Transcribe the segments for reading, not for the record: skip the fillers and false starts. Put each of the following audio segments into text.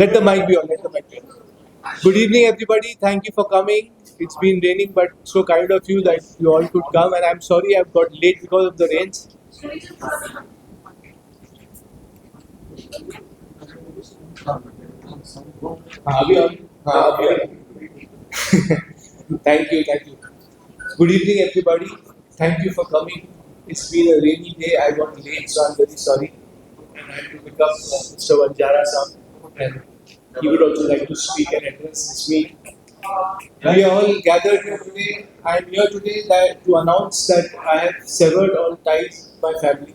Let the mic be on. Let the mic be on. Good evening, everybody. Thank you for coming. It's been raining, but so kind of you that you all could come. And I'm sorry I've got late because of the rains. अभी Thank you, thank you. Good evening, everybody. Thank you for coming. It's been a rainy day. I got late, so I'm very sorry. And I have to pick up Mr. Vanjara Sam, and he would also like to speak and address this meeting. We are all gathered here today. I am here today to announce that I have severed all ties with my family,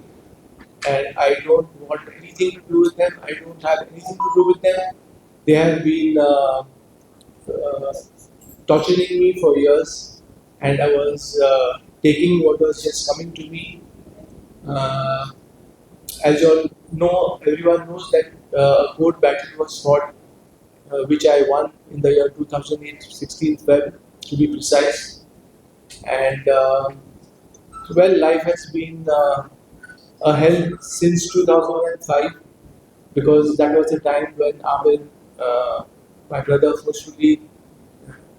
and I don't want anything to do with them. I don't have anything to do with them. They have been torturing me for years, and I was taking what was just coming to me. As you all know, everyone knows that a court battle was fought, which I won in the year 2008, 16th Feb, to be precise. And well, life has been a hell since 2005, because that was the time when Amir, my brother, forcefully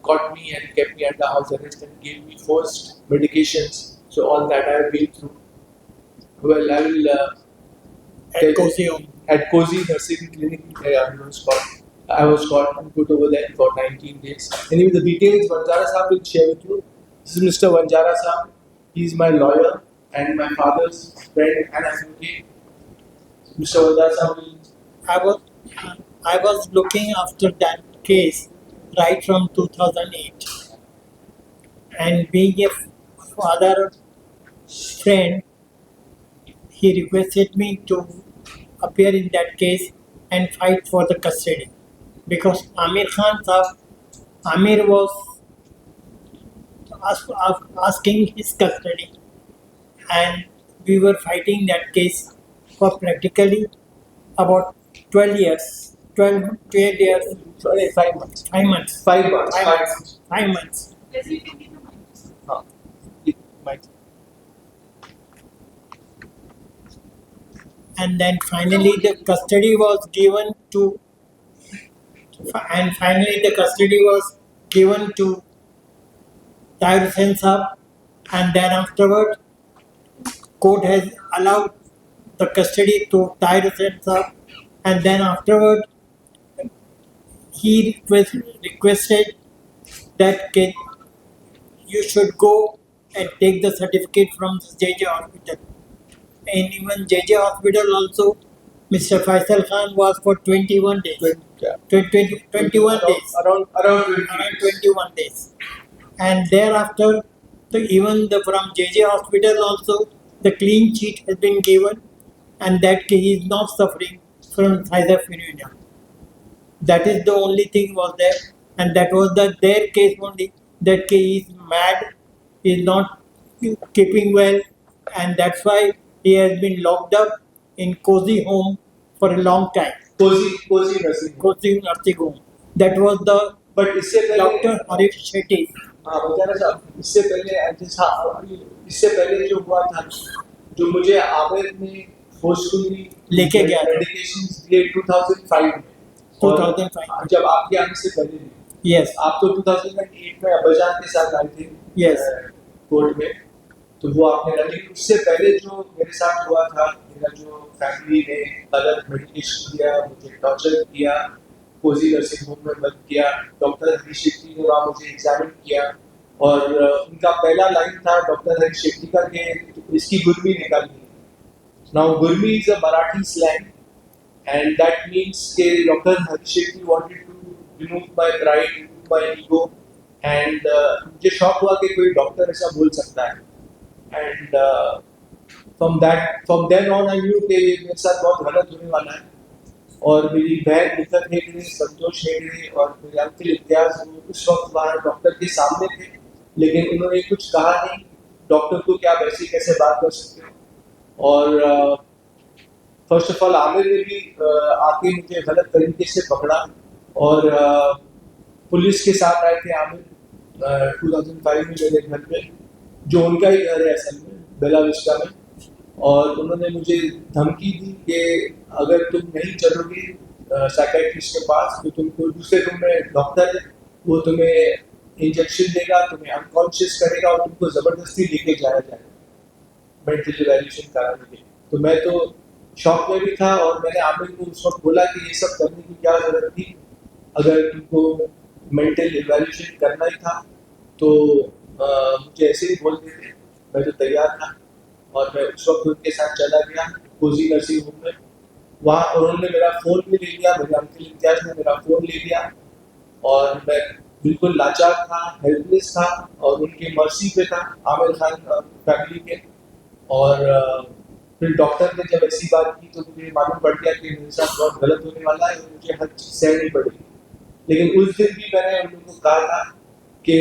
caught me and kept me under house arrest and gave me forced medications. So all that I have been through. Well, I will At Cozy Home. at Cozy Nursing Clinic. I was caught and put over there for 19 days. Anyway, the details Vanjara Saab will share with you. This is Mr. Vanjara Saab. He is my lawyer and my father's friend and advocate. Mr. Vanjara Saab will. I was looking after that case right from 2008, and being a father friend, he requested me to appear in that case and fight for the custody, because Amir Khan Saab, Amir was asking his custody, and we were fighting that case for practically about 12 years. 12 years. Sorry, 5 months. 5 months. 5 months. 5 months. 5 months. Mic. And then finally the custody was given to Tahir Hussain Saab, and then afterward court has allowed the custody to Tahir Hussain Saab, and then afterward he requested that you should go and take the certificate from the JJ hospital. And even JJ hospital also, Mr. Faisal Khan was for 21 days. 21 days. Around 21 days. And thereafter, from JJ hospital also, the clean sheet has been given, and that he is not suffering from schizophrenia. That is the only thing was there, and that was their case only. That he is mad, he is not keeping well, and that's why he has been locked up in Cozy Home for a long time. Cozy Nursing. Cozy Nursing Home. That was the But इससे पहले Dr. Harish Shetty. हाँ बजारा साहब इससे पहले जो हुआ था, जो मुझे आमिर ने फोर्सफुली लेके गया था। मेडिकेशंस दिए 2005 में। 2005 जब आपके आने से पहले नहीं। Yes. आप तो 2008 में अब्बाजान के साथ आए थे। Yes. कोर्ट में, तो वो आपने लेकिन उससे पहले जो मेरे साथ हुआ था, मेरा जो फैमिली ने गलत मेडिकेशन दिया, मुझे टॉर्चर किया, कोजी नर्सिंग होम में बंद किया, डॉक्टर हरीश शेट्टी ने वहाँ मुझे एग्जामिन किया, और उनका पहला लाइन था डॉक्टर हरीश शेट्टी का कि इसकी गुर्मी निकालनी है। नाउ गुर्मी is a Marathi slang, and that means के doctor Harish Shetty wanted to remove my pride, remove my ego, and मुझे शॉक हुआ कि कोई डॉक्टर ऐसा बोल सकता है। And from then on I knew कि मेरे साथ बहुत गलत होने वाला है। और मेरी बहन निखत हेगड़े, संतोष हेगड़े और मेरे अंकल इम्तियाज उस वक्त वहाँ डॉक्टर के सामने थे, लेकिन उन्होंने कुछ कहा नहीं। डॉक्टर को क्या वैसे कैसे बात कर सकते हो। और फर्स्ट ऑफ ऑल आमिर ने भी आके मुझे गलत तरीके से पकड़ा, और पुलिस के साथ आए थे आमिर 2005 में मेरे घर पे, जो उनका ही घर है असल में, बेला विस्टा में। और उन्होंने मुझे धमकी दी कि अगर तुम नहीं चलोगे साइकेट्रिस्ट के पास, तो तुमको दूसरे रूम में डॉक्टर है, वो तुम्हें इंजेक्शन देगा, तुम्हें अनकॉन्शियस करेगा और तुमको ज़बरदस्ती लेके जाया जाएगा मेंटल इवैल्यूएशन कराने के लिए। तो मैं तो शॉक में भी था और मैंने आमिर को उस वक्त बोला कि ये सब करने की क्या ज़रूरत थी, अगर तुमको मेंटल इवैल्यूएशन करना ही था तो मुझे ऐसे ही बोल देते, मैं तो तैयार था। और मैं उस वक्त उनके साथ चला गया कोजी नर्सिंग होम में। वहाँ उन्होंने मेरा फ़ोन भी ले लिया, मेरे अंकल इम्तियाज़ ने मेरा फ़ोन ले लिया और मैं बिल्कुल लाचार था, हेल्पलेस था और उनकी मर्जी पे था आमिर खान फैमिली के। और फिर डॉक्टर ने जब ऐसी बात की तो मुझे मालूम पड़ गया कि मेरे साथ बहुत गलत होने वाला है और मुझे हर चीज़ सहनी पड़ेगी। लेकिन उस दिन भी मैंने उन लोगों को कहा था कि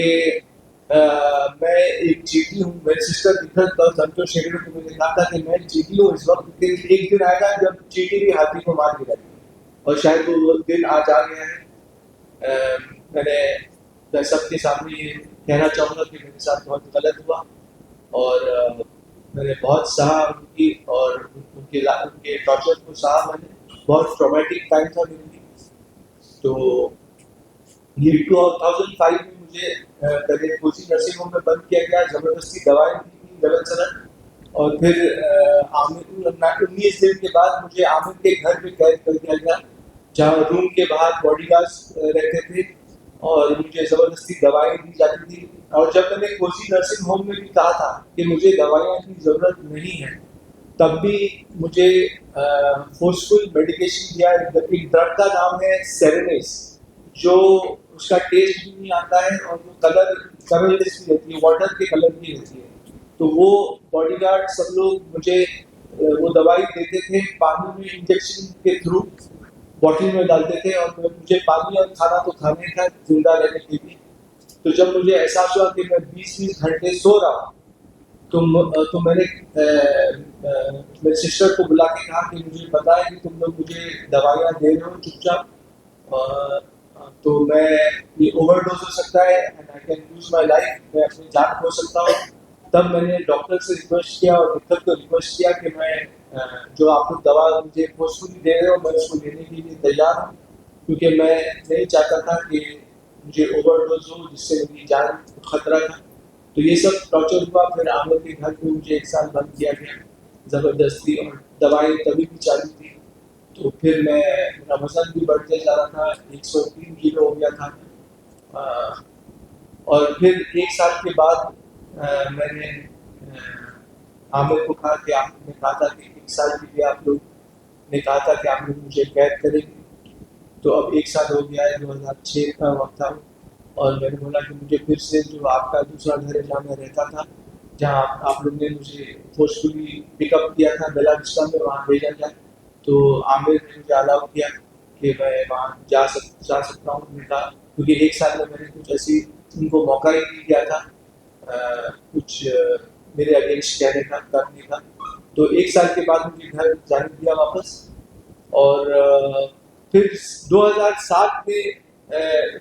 मैं एक चीटी हूँ। मेरे सिस्टर निखत और संतोष हेगड़े को मैंने कहा था कि मैं चीटी हूँ इस वक्त, लेकिन एक दिन आएगा जब चीटी भी हाथी को मार गिराएगी और शायद वो दिन आज आ गया है। मैं सबके सामने ये कहना चाहूँगा कि मेरे साथ बहुत गलत हुआ और मैंने बहुत सहा उनकी और उनके टॉर्चर को सहा मैंने। बहुत ट्रॉमेटिक टाइम था मेरे लिए। तो ये 2005 में मुझे पहले कोची नर्सिंग होम में बंद किया गया, जबरदस्ती दवाएं दी थी गलत सलत। और फिर आमिर 19 दिन के बाद मुझे आमिर के घर में कैद कर दिया गया, जहाँ रूम के बाहर बॉडीगार्ड्स रहते थे और मुझे जबरदस्ती दवाएं दी जाती थी। और जब मैंने कोची नर्सिंग होम में भी कहा था कि मुझे दवाइयाँ की जरूरत नहीं है, तब भी मुझे फोर्सफुल मेडिकेशन दिया। एक ड्रग का नाम है सेरेनेस, जो उसका टेस्ट भी नहीं आता है और वो कलरलेस भी रहती है, वाटर के कलर की रहती है। तो वो बॉडीगार्ड सब लोग मुझे वो दवाई देते थे पानी में इंजेक्शन के थ्रू, बॉटल में डालते थे और मुझे पानी और खाना तो खाने था जिंदा रहने के लिए। तो जब मुझे एहसास हुआ कि मैं 20-20 घंटे सो रहा हूँ तो मैंने मेरे सिस्टर को बुला के कहा कि मुझे पता है कि तुम लोग मुझे दवाइयाँ दे रहे हो चुपचाप, तो मैं ये ओवरडोज हो सकता है and I can lose my life, मैं अपनी जान खो सकता हूँ। तब मैंने डॉक्टर से रिक्वेस्ट किया और डॉक्टर को रिक्वेस्ट किया कि मैं जो आप लोग दवा मुझे फोर्सफुली दे रहे हो मैं उसको लेने के लिए तैयार हूँ, क्योंकि मैं नहीं चाहता था कि मुझे ओवरडोज हो जिससे मेरी जान को खतरा था। तो ये सब टॉर्चर हुआ। फिर आमिर के घर में मुझे 1 साल बंद किया गया ज़बरदस्ती और दवाएं तभी भी चालू थी। तो फिर मेरा वजन भी बढ़ते जा रहा था, 103 किलो हो गया था। और फिर 1 साल के बाद मैंने आमिर को कहा कि आपने कहा था कि 1 साल के लिए आप लोग ने कहा था कि आप लोग मुझे कैद करेंगे। तो अब 1 साल हो गया है, 2006 का वक्त था और मैंने बोला कि मुझे फिर से जो आपका दूसरा घर है जहाँ मैं रहता था, जहाँ आप लोग ने मुझे फोर्सफुली पिकअप किया था बेला विस्टा में, वहाँ भेजा जाए। तो आमिर ने मुझे अलाउ किया कि मैं वहाँ जा सकता हूँ। उन्होंने कहा क्योंकि 1 साल में मैंने कुछ ऐसी उनको मौका ही नहीं दिया था कुछ मेरे अगेंस्ट कहने का करने का। तो 1 साल के बाद मुझे घर जाने दिया वापस। और फिर 2007 में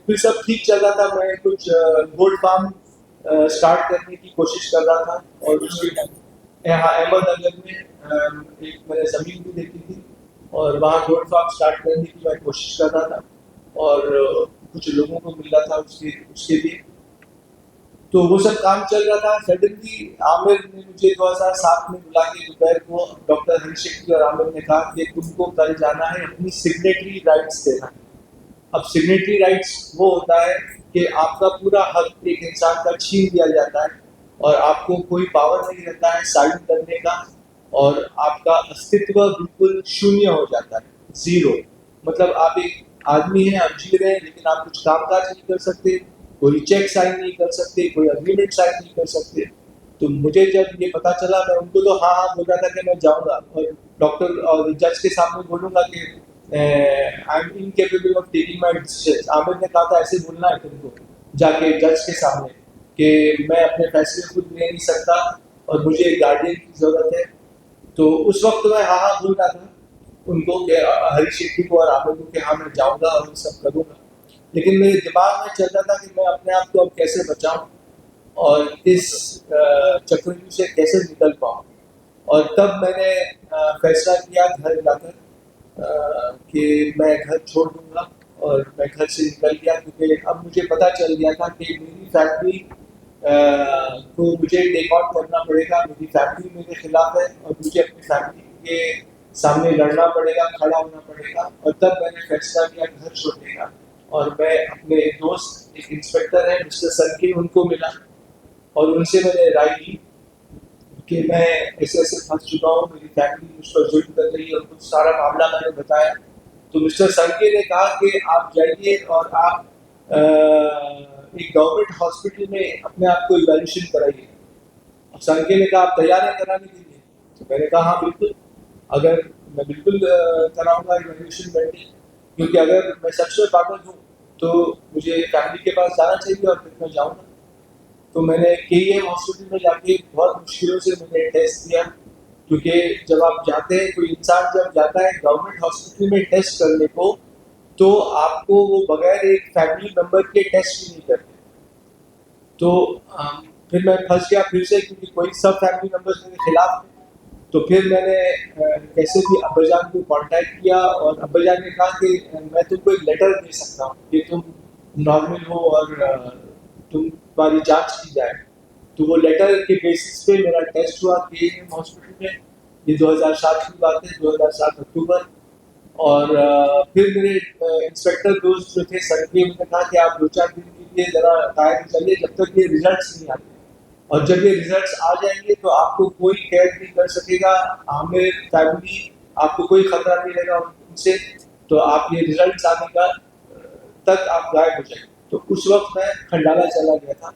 फिर सब ठीक चल रहा था। मैं कुछ गोल्ड फार्म स्टार्ट करने की कोशिश कर रहा था और उसके यहाँ अहमदनगर में एक मैंने ज़मीन भी देखी थी और वहाँ गोल्ड फार्म स्टार्ट करने की मैं कोशिश कर रहा था और कुछ लोगों को मिल रहा था उसके लिए। तो वो सब काम चल रहा था। सडनली आमिर ने मुझे 2007 में बुला के दोपहर को डॉक्टर हरीश शेट्टी और आमिर ने कहा कि तुमको कल जाना है अपनी सिग्नेटरी राइट्स देना। अब सिग्नेटरी राइट्स वो होता है कि आपका पूरा हक एक इंसान का छीन लिया जाता है और आपको कोई पावर नहीं रहता है साइन करने का और आपका अस्तित्व बिल्कुल शून्य हो जाता है, जीरो। मतलब आप एक आदमी हैं, आप जी रहे हैं, लेकिन आप कुछ कामकाज नहीं कर सकते, कोई चेक साइन नहीं कर सकते, कोई अग्रीमेंट साइन नहीं कर सकते। तो मुझे जब ये पता चला मैं उनको तो हाँ बोल रहा था कि मैं जाऊँगा और डॉक्टर और जज के सामने बोलूँगा कि I M incapable of taking my decisions. Aamir ने कहा था ऐसे बोलना है तुमको जाके जज के सामने कि मैं अपने फैसले खुद ले नहीं सकता और मुझे एक गार्डियन की ज़रूरत है। तो उस वक्त मैं हाँ बोल रहा था उनको कि हरीश शेट्टी को और आमिर को कि हाँ मैं जाऊँगा और ये सब करूँगा। लेकिन मेरे दिमाग में चल रहा था कि मैं अपने आप को अब कैसे बचाऊँ और इस चक्रव्यूह से कैसे निकल पाऊँ। और तब मैंने फैसला किया घर जाकर कि मैं घर छोड़ दूंगा और मैं घर से निकल गया, क्योंकि अब मुझे पता चल गया था कि मेरी फैमिली को मुझे टेक आउट करना पड़ेगा, मेरी फैमिली मेरे खिलाफ है और मुझे अपनी फैमिली के सामने लड़ना पड़ेगा, खड़ा होना पड़ेगा। और तब मैंने फैसला किया घर छोड़ने का, और मैं अपने दोस्त एक इंस्पेक्टर है मिस्टर सनके, उनको मिला और उनसे मैंने राय ली कि मैं ऐसे ऐसे फंस चुका हूँ, मेरी फैमिली मुझ पर जुल्म कर रही है, और कुछ सारा मामला मैंने बताया। तो मिस्टर संके ने कहा कि आप जाइए और आप एक गवर्नमेंट हॉस्पिटल में अपने आप को इवैल्यूएशन कराइए। अब संके ने कहा आप तैयार हैं कराने के लिए? तो मैंने कहा हाँ बिल्कुल, अगर मैं बिल्कुल कराऊंगा इवैल्यूएशन करके, क्योंकि अगर मैं सच में पागल हूँ तो मुझे फैमिली के पास जाना चाहिए और फिर मैं जाऊँगा। तो मैंने केईएम हॉस्पिटल में जाके बहुत मुश्किलों से मैंने टेस्ट किया, क्योंकि जब आप जाते हैं, कोई इंसान जब जाता है गवर्नमेंट हॉस्पिटल में टेस्ट करने को, तो आपको वो बगैर एक फैमिली मेंबर के टेस्ट भी नहीं करते। तो फिर मैं फंस गया फिर से, क्योंकि कोई सब फैमिली मेंबर्स मेरे खिलाफ थे। तो फिर मैंने कैसे भी अब्बाजान को कांटेक्ट किया और अब्बाजान ने कहा कि मैं तुमको एक लेटर दे सकता हूँ कि तुम नॉर्मल हो और तुम्हारी जांच की जाए। तो वो लेटर के बेसिस पे मेरा टेस्ट हुआ केईएम हॉस्पिटल में। ये 2007 की बात है, 2007 अक्टूबर। और फिर मेरे इंस्पेक्टर दोस्त जो थे संके, उन्होंने कहा कि आप 2-4 दिन के लिए जरा टायर चलिए जब तक ये रिजल्ट्स नहीं आते, और जब ये रिजल्ट्स आ जाएंगे तो आपको कोई कैद नहीं कर सकेगा, हमें फैमिली आपको कोई खतरा नहीं रहेगा उनसे। तो आप ये रिजल्ट्स आने का तक आप गायब हो जाएंगे। तो उस वक्त मैं खंडाला चला गया था,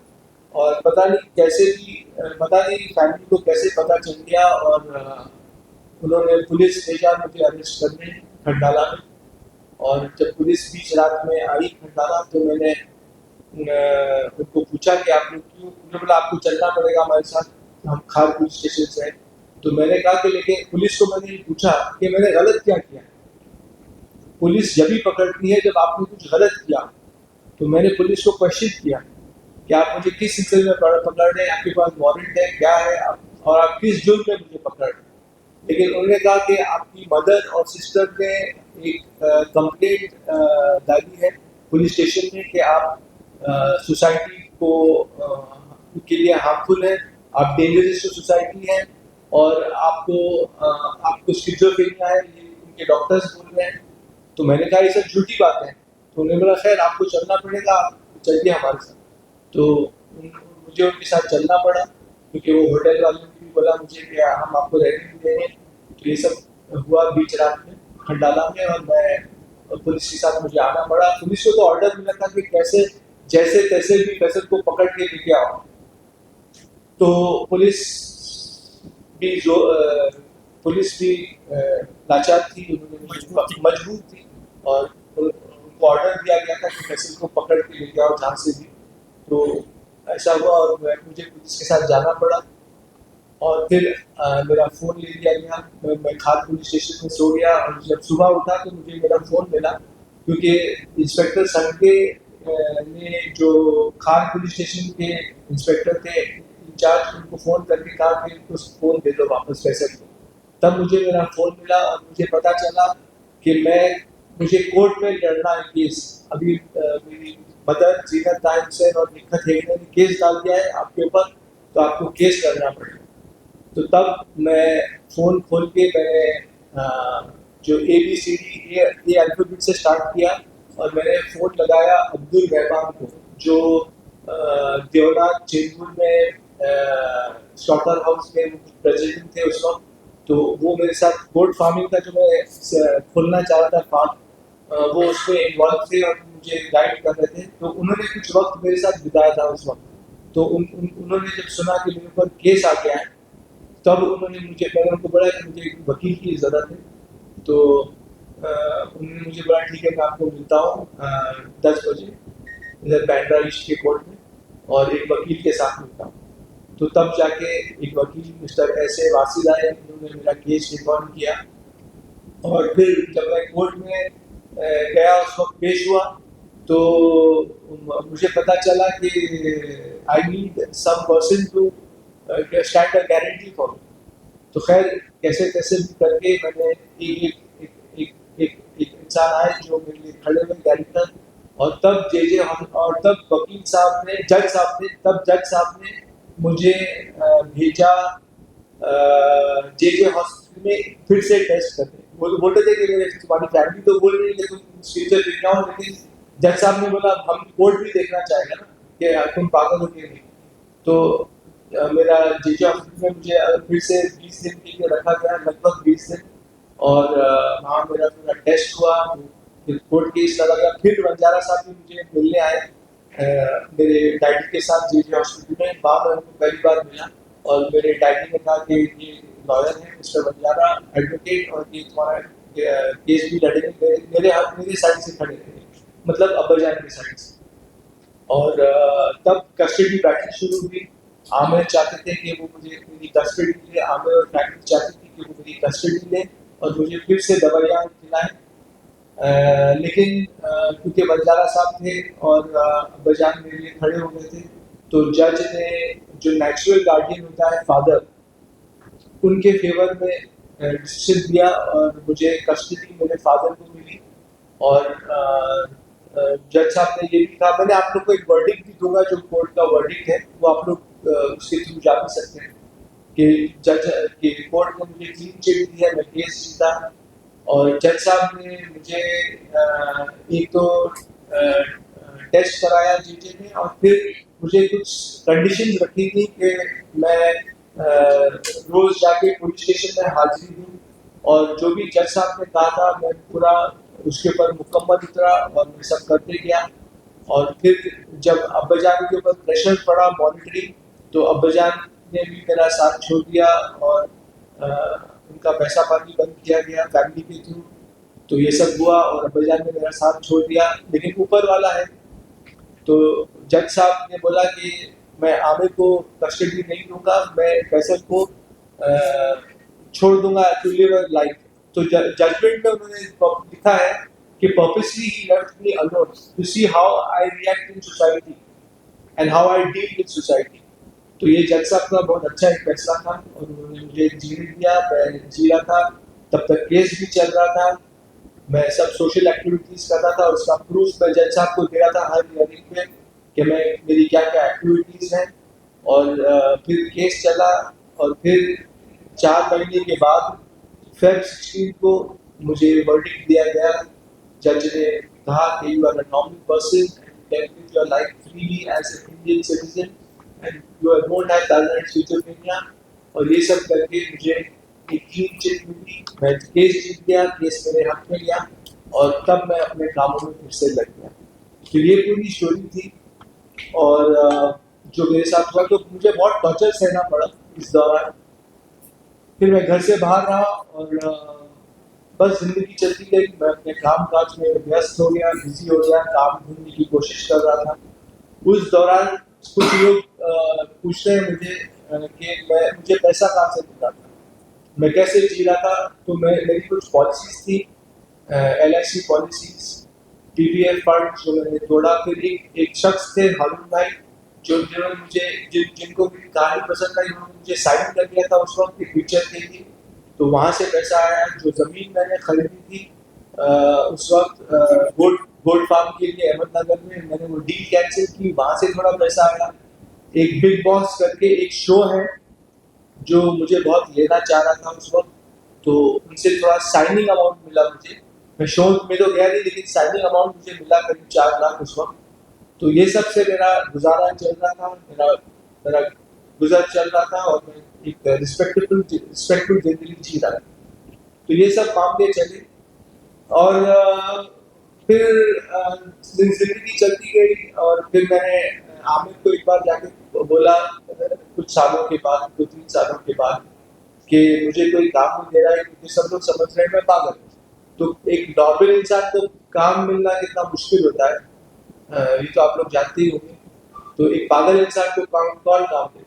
और पता नहीं कैसे भी, पता नहीं फैमिली को कैसे पता चल गया, और उन्होंने पुलिस भेजा मुझे अरेस्ट करने खंडाला में। और जब पुलिस बीच रात में आई खंडाला, तो मैंने उनको पूछा कि आप लोग क्यों, उन्होंने बोला आपको चलना पड़ेगा हमारे साथ, हम खार पुलिस स्टेशन से हैं। तो मैंने कहा कि लेकिन पुलिस को मैंने ये पूछा कि मैंने गलत क्या किया। पुलिस जब भी पकड़ती है जब आपने कुछ गलत किया। तो मैंने पुलिस को क्वेश्चन किया कि आप मुझे किस सिलसिले में पकड़ रहे हैं, आपके पास वारंट है, क्या है आप, और आप किस जुर्म में मुझे पकड़ रहे हैं। लेकिन उन्होंने कहा कि आपकी मदर और सिस्टर ने एक कंप्लेंट डाली है पुलिस स्टेशन में कि आप सोसाइटी को के लिए हार्मफुल है, आप डेंजरस टू सोसाइटी हैं, और आपको स्किज़ोफ्रेनिया है, ये उनके डॉक्टर्स बोल रहे हैं। तो मैंने कहा ये सब झूठी बात है। तो उन्होंने बोला खैर आपको चलना पड़ेगा, आप चलिए हमारे साथ। तो मुझे उनके साथ चलना पड़ा, क्योंकि वो होटल वाले ने भी बोला मुझे कि हम आपको रेंट देंगे। तो ये सब हुआ बीच रात में खंडाला में, और मैं पुलिस के साथ मुझे आना पड़ा। पुलिस को तो ऑर्डर मिला था कि कैसे जैसे तैसे भी फैसल को पकड़ के लेके आओ। तो पुलिस भी लाचार थी, उन्होंने मजबूर थी, और उनको ऑर्डर दिया गया था कि फैसल को पकड़ के लेके आओ जहाँ से भी। तो ऐसा हुआ और मुझे पुलिस के साथ जाना पड़ा, और फिर मेरा फ़ोन ले लिया गया। मैं खार पुलिस स्टेशन में सो गया, और जब सुबह उठा तो मुझे मेरा फ़ोन मिला, क्योंकि इंस्पेक्टर संके ने जो खार पुलिस स्टेशन के इंस्पेक्टर थे इंचार्ज, उनको फ़ोन करके कहा कि इनको फ़ोन दे दो वापस फैसल को। तब मुझे मेरा फ़ोन मिला और मुझे पता चला कि मुझे कोर्ट में लड़ना है केस। अभी मेरी मदर जीनत ताहिर हुसैन और निखत हेगड़े ने केस डाल दिया है आपके ऊपर, तो आपको केस करना पड़ेगा। तो तब मैं फ़ोन खोल के मैंने जो ABCD ए अल्फ़ाबेट से स्टार्ट किया, और मैंने फ़ोन लगाया अब्दुल रहमान को, जो देवनाथ चेंबूर में स्लॉटर हाउस में प्रेसिडेंट थे उस वक्त। तो वो मेरे साथ गोट फार्मिंग का जो मैं खोलना चाह रहा था फार्म, वो उसमें इन्वॉल्व थे और मुझे गाइड कर रहे थे। तो उन्होंने कुछ वक्त मेरे साथ बिताया था उस वक्त। तो उन्होंने जब सुना कि मेरे ऊपर केस आ गया है, तब मैंने उनको बोला कि मुझे एक वकील की ज़रूरत है। तो उन्होंने मुझे बोला ठीक है मैं आपको मिलता हूँ 10 बजे इधर बैंड्रा ईस्ट के कोर्ट में, और एक वकील के साथ मिलता हूँ। तो तब जाके एक वकील मिस्टर S.A. वासिद आए, उन्होंने मेरा केस रिकॉर्ड किया। और फिर जब मैं कोर्ट में गया उस वक्त पेश हुआ, तो मुझे पता चला कि I need some person to stand a guarantee for me. तो खैर कैसे कैसे भी करके मैंने एक एक इंसान आए जो मेरे लिए खड़े हुए गारंटर, और तब जेजे और तब वकील साहब ने जज साहब ने मुझे भेजा जेजे हॉस्पिटल में फिर से टेस्ट करने। वो बोलते थे कि मेरे तुम्हारी फैमिली तो बोल रही है कि तुम फ्यूचर देख रहा हो, लेकिन जज साहब ने बोला हम कोर्ट भी देखना चाहेगा ना कि तुम पागल हो गए नहीं। तो मेरा जेजे हॉस्पिटल में मुझे फिर से 20 दिन के लिए रखा गया, लगभग 20 दिन, और वहाँ मेरा पूरा टेस्ट हुआ, फिर कोर्ट केस लगा गया। फिर बंजारा साहब भी मुझे मिलने आए मेरे डैडी के साथ जेजे हॉस्पिटल में। वहाँ मैं उनको पहली बार मिला और मेरे डैडी ने कहा कि ये लॉयर है मिस्टर बंजारा एडवोकेट, और ये तुम्हारा केस भी लड़ेंगे मेरे साइड से खड़े थे, मतलब अब्बाजान की साइड से। और तब कस्टडी बैटल शुरू हुई। आमिर चाहते थे कि वो मुझे मेरी कस्टडी ले, आमिर और फैमिली चाहती थी कि वो मेरी कस्टडी ले और मुझे फिर से दवाइयाँ खिलाएं। लेकिन क्योंकि बंजारा साहब थे और अब्बाजान मेरे लिए खड़े हो गए थे, तो जज ने जो नेचुरल गार्डियन होता है फादर, उनके फेवर में डिसीजन दिया और मुझे कस्टडी मेरे फादर को मिली। और जज साहब ने ये भी कहा, मैंने आप लोग को एक वर्डिक्ट भी दूंगा, जो कोर्ट का वर्डिक्ट है वो आप लोग उसके थ्रू जा भी सकते हैं कि जज की कोर्ट ने मुझे क्लीन चिट दी है, मैं केस जीता। और जज साहब ने मुझे एक तो टेस्ट कराया जीजे ने, और फिर मुझे कुछ कंडीशंस रखी थी कि मैं रोज जाके पुलिस स्टेशन में हाजिरी दूं, और जो भी जज साहब ने कहा था मैं पूरा उसके ऊपर मुकम्मल उतरा और मैं सब करते गया। और फिर जब अब्बाजान के ऊपर प्रेशर पड़ा मॉनिटरिंग, तो अब्बाजान ने भी मेरा साथ छोड़ दिया और उनका पैसा पानी बंद किया गया फैमिली के थ्रू। तो ये सब हुआ और अब्बाजान ने मेरा साथ छोड़ दिया, लेकिन ऊपर वाला है। तो जज साहब ने बोला कि मैं आमिर को कस्टडी नहीं दूंगा, मैं फैसल को छोड़ दूंगा टू लिव अ लाइफ। तो जजमेंट में उन्होंने लिखा है कि पर्पसली ही left me alone to see how I react in society and how I deal with society. तो ये जज साहब का बहुत अच्छा एक फैसला था और उन्होंने मुझे जीने दिया, मैं जी रहा था। तब तक केस भी चल रहा था, मैं सब सोशल एक्टिविटीज कर रहा था, और उसका प्रूफ मैं जज साहब को दे रहा था हर हियरिंग में कि मैं मेरी क्या क्या एक्टिविटीज हैं। और फिर केस चला, और फिर 4 महीने के बाद फेब 16 को मुझे वर्डिक्ट दिया गया। जज ने कहा कि you are a normal person and can live your life freely as a Indian citizen and you don't have bad rights with your India. और ये सब करके मुझे एक क्लीन चिट मिली, मैं केस जीत गया, केस मेरे हक में गया, और तब मैं अपने कामों में फिर से लग गया। तो ये पूरी स्टोरी थी। और जो मेरे साथ हुआ, तो मुझे बहुत टॉर्चर सहना पड़ा इस दौरान। फिर मैं घर से बाहर रहा और बस जिंदगी चलती गई। मैं अपने काम काज में व्यस्त हो गया, बिजी हो गया, काम ढूंढने की कोशिश कर रहा था। उस दौरान कुछ लोग पूछते हैं मुझे कि मुझे पैसा कहाँ से मिलता था, मैं कैसे जी रहा था। तो मेरी कुछ पॉलिसीज थी, LIC पॉलिसीज, PPF फंड, जो मैंने तोड़ा। फिर एक शख्स थे हारून भाई, जिन्होंने मुझे जिनको मेरी कहानी पसंद आई, उन्होंने मुझे साइन कर दिया था उस वक्त एक पिक्चर के लिए। तो वहाँ से पैसा आया। जो ज़मीन मैंने खरीदी थी उस वक्त गोल्ड फार्म के लिए अहमदनगर में, मैंने वो डील कैंसिल की, वहाँ से थोड़ा पैसा आया। एक बिग बॉस करके एक शो है जो मुझे बहुत लेना चाह रहा था उस वक्त, तो उनसे थोड़ा साइनिंग अमाउंट मिला मुझे। मैं शो में तो गया नहीं, लेकिन साइनिंग अमाउंट मुझे मिला करीब 4 लाख उस वक्त। तो ये सब से मेरा गुजारा चल रहा था, मेरा गुजर चल रहा था, और मैं एक रिस्पेक्टफुल जिंदगी जी रहा था। तो ये सब मामले चले, और फिर जिंदगी चलती गई। और फिर मैंने आमिर को एक बार जाके बोला कुछ सालों के बाद, 2-3 सालों के बाद, कि मुझे कोई काम नहीं दे रहा है क्योंकि सब लोग समझ रहे हैं मैं पागल हूँ। तो एक नॉर्मल इंसान को काम मिलना कितना मुश्किल होता है, ये तो आप लोग जानते ही होंगे। तो एक पागल इंसान को कौन काम देगा।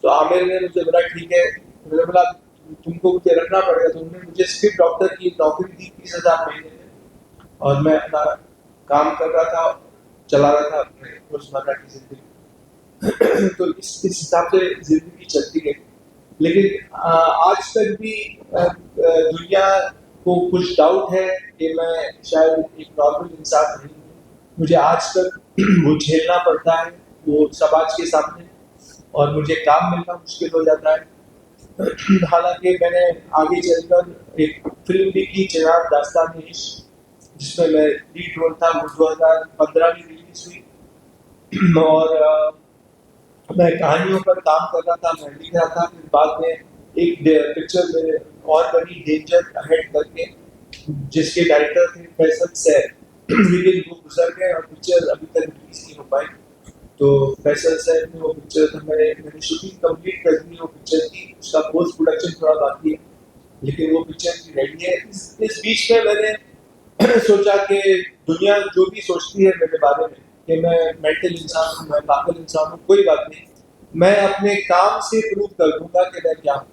तो आमिर ने मुझे बोला ठीक है, मैंने बोला तुमको मुझे रखना पड़ेगा। तो उन्होंने मुझे स्क्रिप्ट डॉक्टर की नौकरी दी 30,000 महीने में, और मैं अपना काम कर रहा था, चला रहा था अपने रोजमर्रा की जिंदगी। तो इस हिसाब से जिंदगी चलती गई। लेकिन आज तक भी दुनिया को कुछ डाउट है कि मैं शायद एक नॉर्मल इंसान नहीं हूँ, मुझे आज तक वो झेलना पड़ता है वो समाज के सामने, और मुझे काम मिलना मुश्किल हो जाता है। हालांकि मैंने आगे चलकर एक फिल्म भी की, चिराग दास्तान इश्क, जिसमें मैं लीड रोल था, वो 2015 में रिलीज हुई। और मैं कहानियों पर काम कर रहा था, मैं लिख रहा था। फिर बाद में एक पिक्चर में और बनी, डेंजर अहेड करके, जिसके डायरेक्टर थे फैसल सैफ, लेकिन वो गुजर गए और पिक्चर अभी तक रिलीज नहीं हो पाई। तो फैसल सैफ ने वो पिक्चर, मैंने शूटिंग कंप्लीट कर दी वो पिक्चर की, उसका पोस्ट प्रोडक्शन थोड़ा बाकी है, लेकिन वो पिक्चर की रेडी है। इस बीच में मैंने सोचा कि दुनिया जो भी सोचती है मेरे बारे में कि मैं मेंटल इंसान हूँ, मैं पागल इंसान हूँ, कोई बात नहीं, मैं अपने काम से प्रूव कर दूंगा कि मैं क्या हूँ।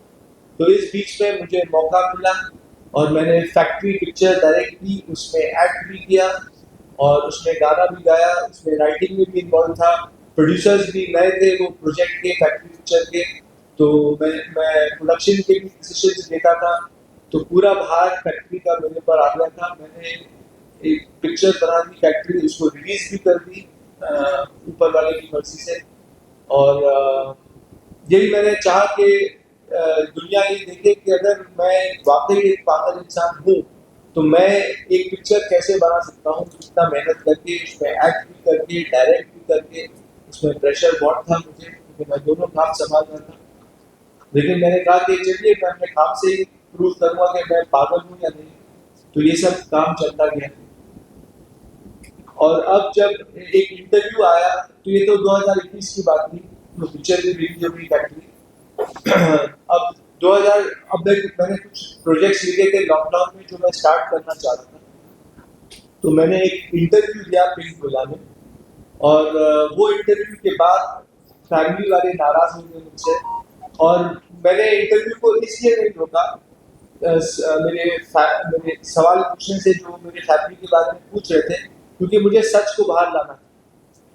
तो इस बीच में मुझे मौका मिला और मैंने फैक्ट्री पिक्चर डायरेक्ट की, उसमें एक्ट भी किया और उसमें गाना भी गाया, उसमें राइटिंग में भी इन्वॉल्व था। प्रोड्यूसर्स भी नए थे वो प्रोजेक्ट के, फैक्ट्री पिक्चर के, तो मैं प्रोडक्शन के भी डिसीजंस लेता था। तो पूरा भार फैक्ट्री का मेरे पर आ गया था। मैंने एक पिक्चर बना दी फैक्ट्री, उसको रिलीज भी कर दी ऊपर वाले की मर्जी से। और यही मैंने चाहा कि दुनिया ये देखे कि अगर मैं वाकई एक पागल इंसान हूँ तो मैं एक पिक्चर कैसे बना सकता हूँ, कितना मेहनत करके, उसमें एक्ट भी करके, डायरेक्ट भी करके। उसमें प्रेशर बहुत था मुझे, क्योंकि मैं दोनों काम संभाल रहा था। लेकिन मैंने कहा कि चलिए मैं अपने काम से ही प्रूव करूंगा कि मैं पागल हूँ या नहीं। तो ये सब काम चलता गया। और अब जब एक इंटरव्यू आया, तो ये तो 2021 की बात थी, तो पिक्चर भी रिलीज हो गई फैक्ट्री। अब 2000 अब मैंने कुछ प्रोजेक्ट्स लिए थे लॉकडाउन में जो मैं स्टार्ट करना चाह रहा था। तो मैंने एक इंटरव्यू दिया पिंक विला में, और वो इंटरव्यू के बाद फैमिली वाले नाराज हो गए मुझसे। और मैंने इंटरव्यू को इसलिए नहीं रोका, मेरे सवाल पूछने से जो मेरे फैमिली के बारे में पूछ रहे थे, क्योंकि मुझे सच को बाहर लाना था।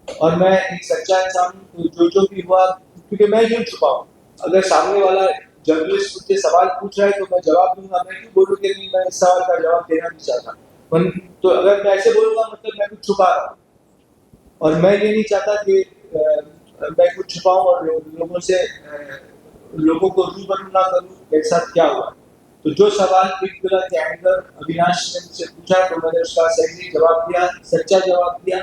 और मैं एक सच्चा इंसान हूँ, तो जो भी हुआ, क्योंकि मैं क्यों छुपाऊं, अगर सामने वाला जर्नलिस्ट मुझसे सवाल पूछ रहा है तो मैं जवाब दूंगा। मैं क्यों बोलूँ कि नहीं, मैं इस सवाल का जवाब देना नहीं चाहता। तो अगर मैं ऐसे बोलूंगा मतलब मैं कुछ छुपा रहा हूँ, और मैं ये नहीं चाहता कि मैं कुछ छुपाऊं और लोगों को रूबरू ना करूं मेरे साथ क्या हुआ। तो जो सवाल पिंक विला के एंकर अविनाश ने मुझसे पूछा, तो मैंने उसका सही जवाब दिया, सच्चा जवाब दिया।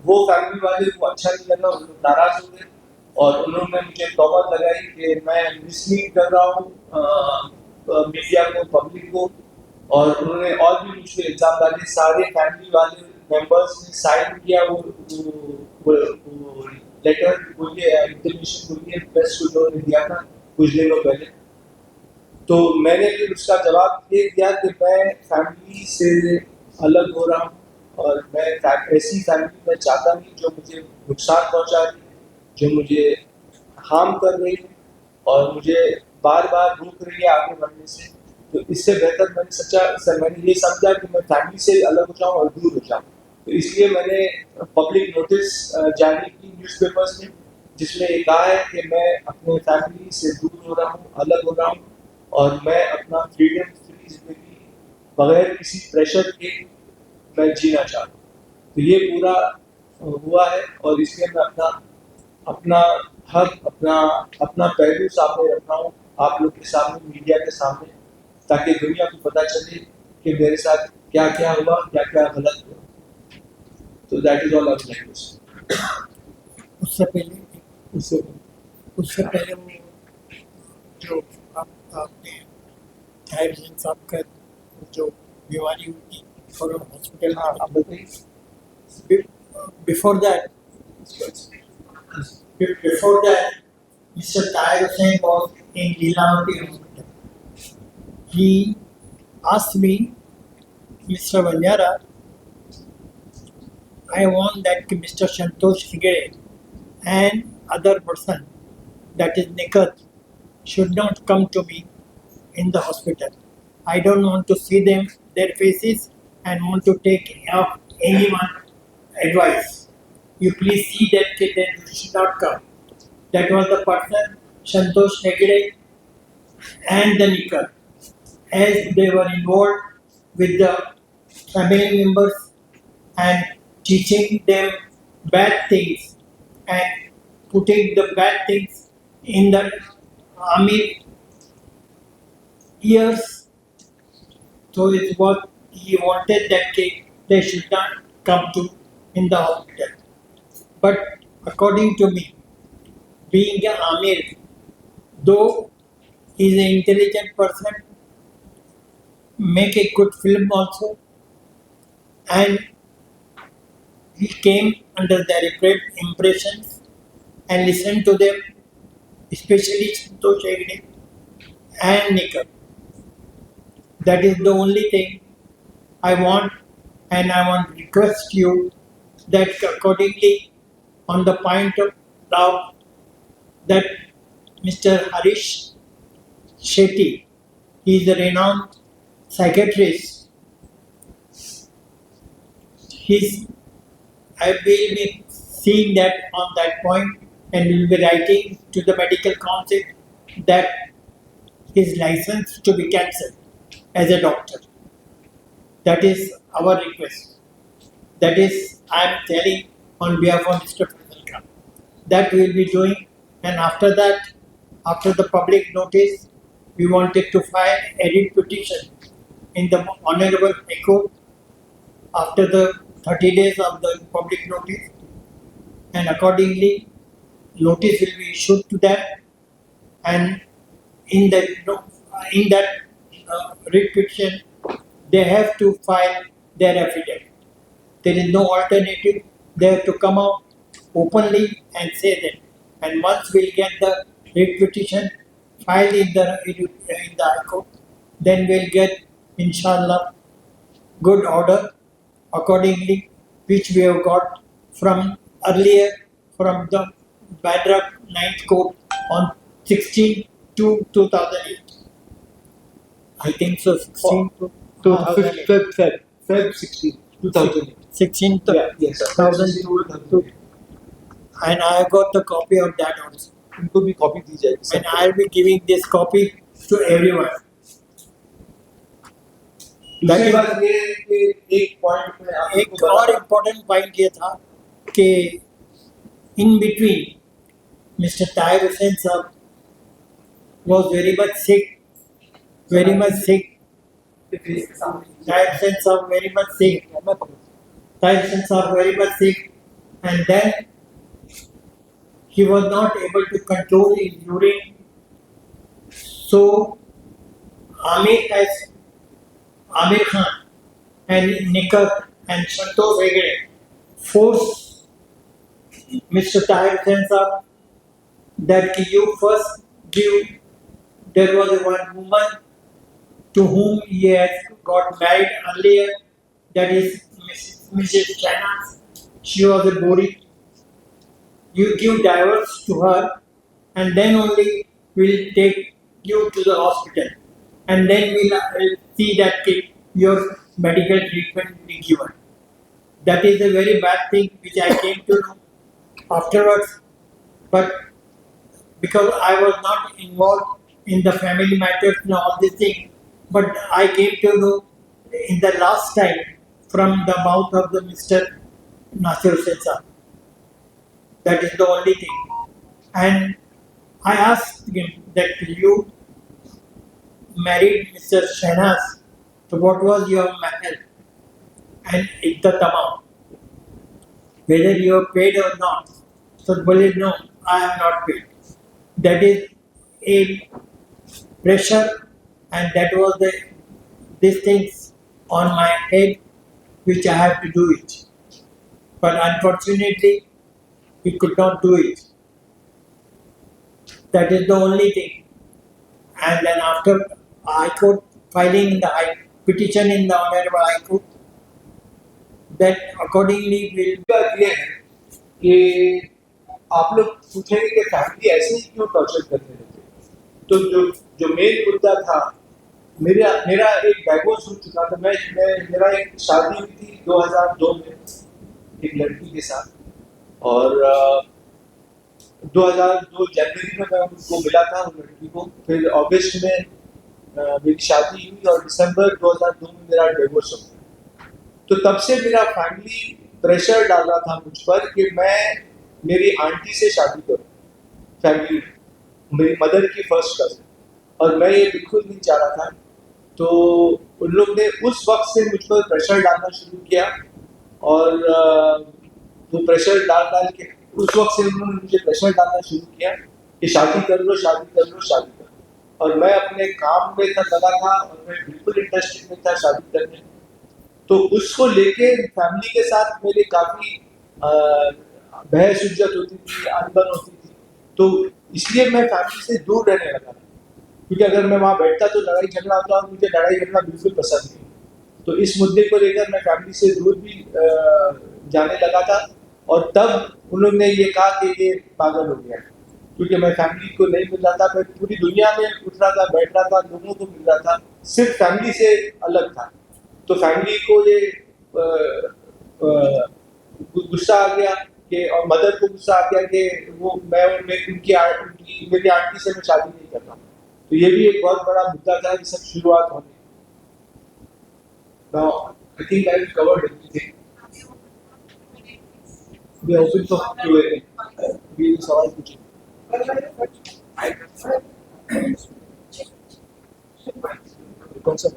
वो फैमिली वाले को अच्छा नहीं लगा, वो नाराज हो गए और उन्होंने मुझे तोहमत लगाई कि मैं मिसलीड कर रहा हूँ मीडिया को, पब्लिक को। और उन्होंने और भी मुझ पर इल्जाम डाले। सारे फैमिली वाले मेंबर्स ने साइन किया वो लेटर, बोलिए इंटीमेशन बोलिए, प्रेस को जो दिया था कुछ दिनों पहले। तो मैंने फिर उसका जवाब ये दिया कि मैं फैमिली से अलग हो रहा हूँ, और मैं ऐसी फैमिली में चाहता नहीं जो मुझे नुकसान पहुंचा रही, जो मुझे हार्म कर रही है और मुझे बार बार रोक रही है आगे बढ़ने से। तो इससे बेहतर मैंने ये समझा कि मैं फैमिली से अलग हो जाऊँ और दूर हो जाऊँ। तो इसलिए मैंने पब्लिक नोटिस जारी की न्यूज़पेपर्स में, जिसमें ये कहा है कि मैं अपने फैमिली से दूर हो रहा हूँ, अलग हो रहा हूँ, और मैं अपना फ्रीडम फ्री जिंदगी बगैर किसी प्रेशर के मैं जीना चाहता हूँ। तो ये पूरा हुआ है, और इसमें मैं अपना हक, अपना पहलू सामने रख रहा हूँ आप लोग के सामने, मीडिया के सामने, ताकि दुनिया को पता चले कि मेरे साथ क्या क्या हुआ, क्या क्या गलत हुआ। तो that is all I would like to say. उससे पहले वो जो आपने थायराइड साहब का जो बीमारी हुई थी और हॉस्पिटल में, आप बताइए। Before that Mr. Tahir Hussain was in Leelavati Hospital. He asked me, Mr. Banjara, I want that Mr. Santosh Hegde and other person, that is Nikat, should not come to me in the hospital. I don't want to see them, their faces, and want to take of anyone advice. You please see that they should not come. That was the person, Santosh Hegde and the Nikat. As they were involved with the family members and teaching them bad things and putting the bad things in the army ears. So it's what he wanted that they should not come to in the hospital. But according to me, being an Amir, though he is an intelligent person, make a good film also, and he came under their impressions and listened to them, especially Santosh Hegde and Nikar. That is the only thing I want, and I want to request you that accordingly, on the point of now that Mr. Harish Shetty, he is a renowned psychiatrist. I will be seeing that on that point and will be writing to the medical council that his license to be cancelled as a doctor. That is our request. That is, I am telling on behalf of Mr. Faisal Khan. That we will be doing, and after that, after the public notice, we wanted to file a writ petition in the Honorable High Court after the 30 days of the public notice, and accordingly, notice will be issued to them, and in that writ petition, they have to file their affidavit. There is no alternative. They have to come out openly and say that. And once we'll get the writ petition filed in the High Court, then we'll get, inshallah, good order accordingly, which we have got from earlier from the Badra 9th Court on 16 to 2008. I think so, 16 to 2008. Feb 16, 2008. 16 to Yeah, yes. 2002. And I have got the copy of that also. उनको भी copy दी जाएगी. And I will be giving this copy to everyone. दूसरी बात ये है कि एक point में एक और इम्पोर्टेंट पॉइंट ये था कि in between mister Tahir Hussain साहब was very much sick. Tahir Hussain साहब very much sick. Tahir Hussain साहब very much sick, and then he was not able to control his urine. So Amir Khan and Nikar and Santosh Hegde forced Mr. Tahir Hussain Saab that you first give. There was one woman to whom he had got married earlier, that is Mrs. Shahnaz. She was a Bori. You give divorce to her, and then only we'll take you to the hospital, and then we'll see that your medical treatment will be given. That is a very bad thing which I came to know afterwards, but because I was not involved in the family matters and all these things, but I came to know in the last time from the mouth of the Mr. Nasir Hussain Saab. That is the only thing. And I asked him that you married Mr. Shahnaz, so what was your mahal and iddat amount? Whether you have paid or not. So bole, no, I have not paid. That is a pressure, and that was these things on my head which I have to do it. But unfortunately, he could not do it. That is the only thing. And then after High Court filing in the petition in the Honorable High Court, that accordingly will. बात ये है कि आप लोग पूछेंगे कि family ऐसे ही क्यों टॉर्चर करते रहते हैं. तो जो मेन मुद्दा था, मेरा एक डाइवोर्स हो चुका था. मेरा एक शादी हुई थी 2002 में एक लड़की के साथ, और 2002 जनवरी में मैं उनको मिला था, उन लड़की को. फिर अगस्त में मेरी शादी हुई और दिसंबर 2002 में मेरा डिवोर्स हो गया। तो तब से मेरा फैमिली प्रेशर डाल रहा था मुझ पर कि मैं मेरी आंटी से शादी करूं, फैमिली मेरी मदर की फर्स्ट कजन, और मैं ये बिल्कुल नहीं चाह रहा था। तो उन लोग ने उस वक्त से मुझ पर प्रेशर डालना शुरू किया, और वो प्रेशर डाल डाल के उस वक्त से उन्होंने मुझे प्रेशर डालना शुरू किया कि शादी कर लो, शादी कर लो, शादी कर लो। और मैं अपने काम में था लगा था और मैं बिल्कुल इंटरेस्टेड नहीं था शादी करने में। तो उसको लेके फैमिली के साथ मेरे काफ़ी बहस उज्जत होती थी, अनबन होती थी। तो इसलिए मैं फैमिली से दूर रहने लगा था, क्योंकि अगर मैं वहाँ बैठता तो लड़ाई झगड़ा होता और मुझे लड़ाई झगड़ा बिल्कुल पसंद नहीं। तो इस मुद्दे को लेकर मैं फैमिली से दूर भी जाने लगा था। और तब उन्होंने ये कहा कि ये पागल हो गया, क्योंकि मैं फैमिली को नहीं मिल रहा था। मैं पूरी दुनिया में उठ रहा था, बैठ रहा था, लोगों को मिल रहा था, सिर्फ फैमिली से अलग था। तो फैमिली को ये गुस्सा आ गया कि, और मदर को गुस्सा आ गया कि वो मैं उनकी मेरी आंटी से मैं शादी नहीं कर रहा। तो ये भी एक बहुत बड़ा मुद्दा था, जिससे शुरुआत होनी। Now, I think I've covered everything. We are open for Q&A. We will सवाल पूछें। कौन सा?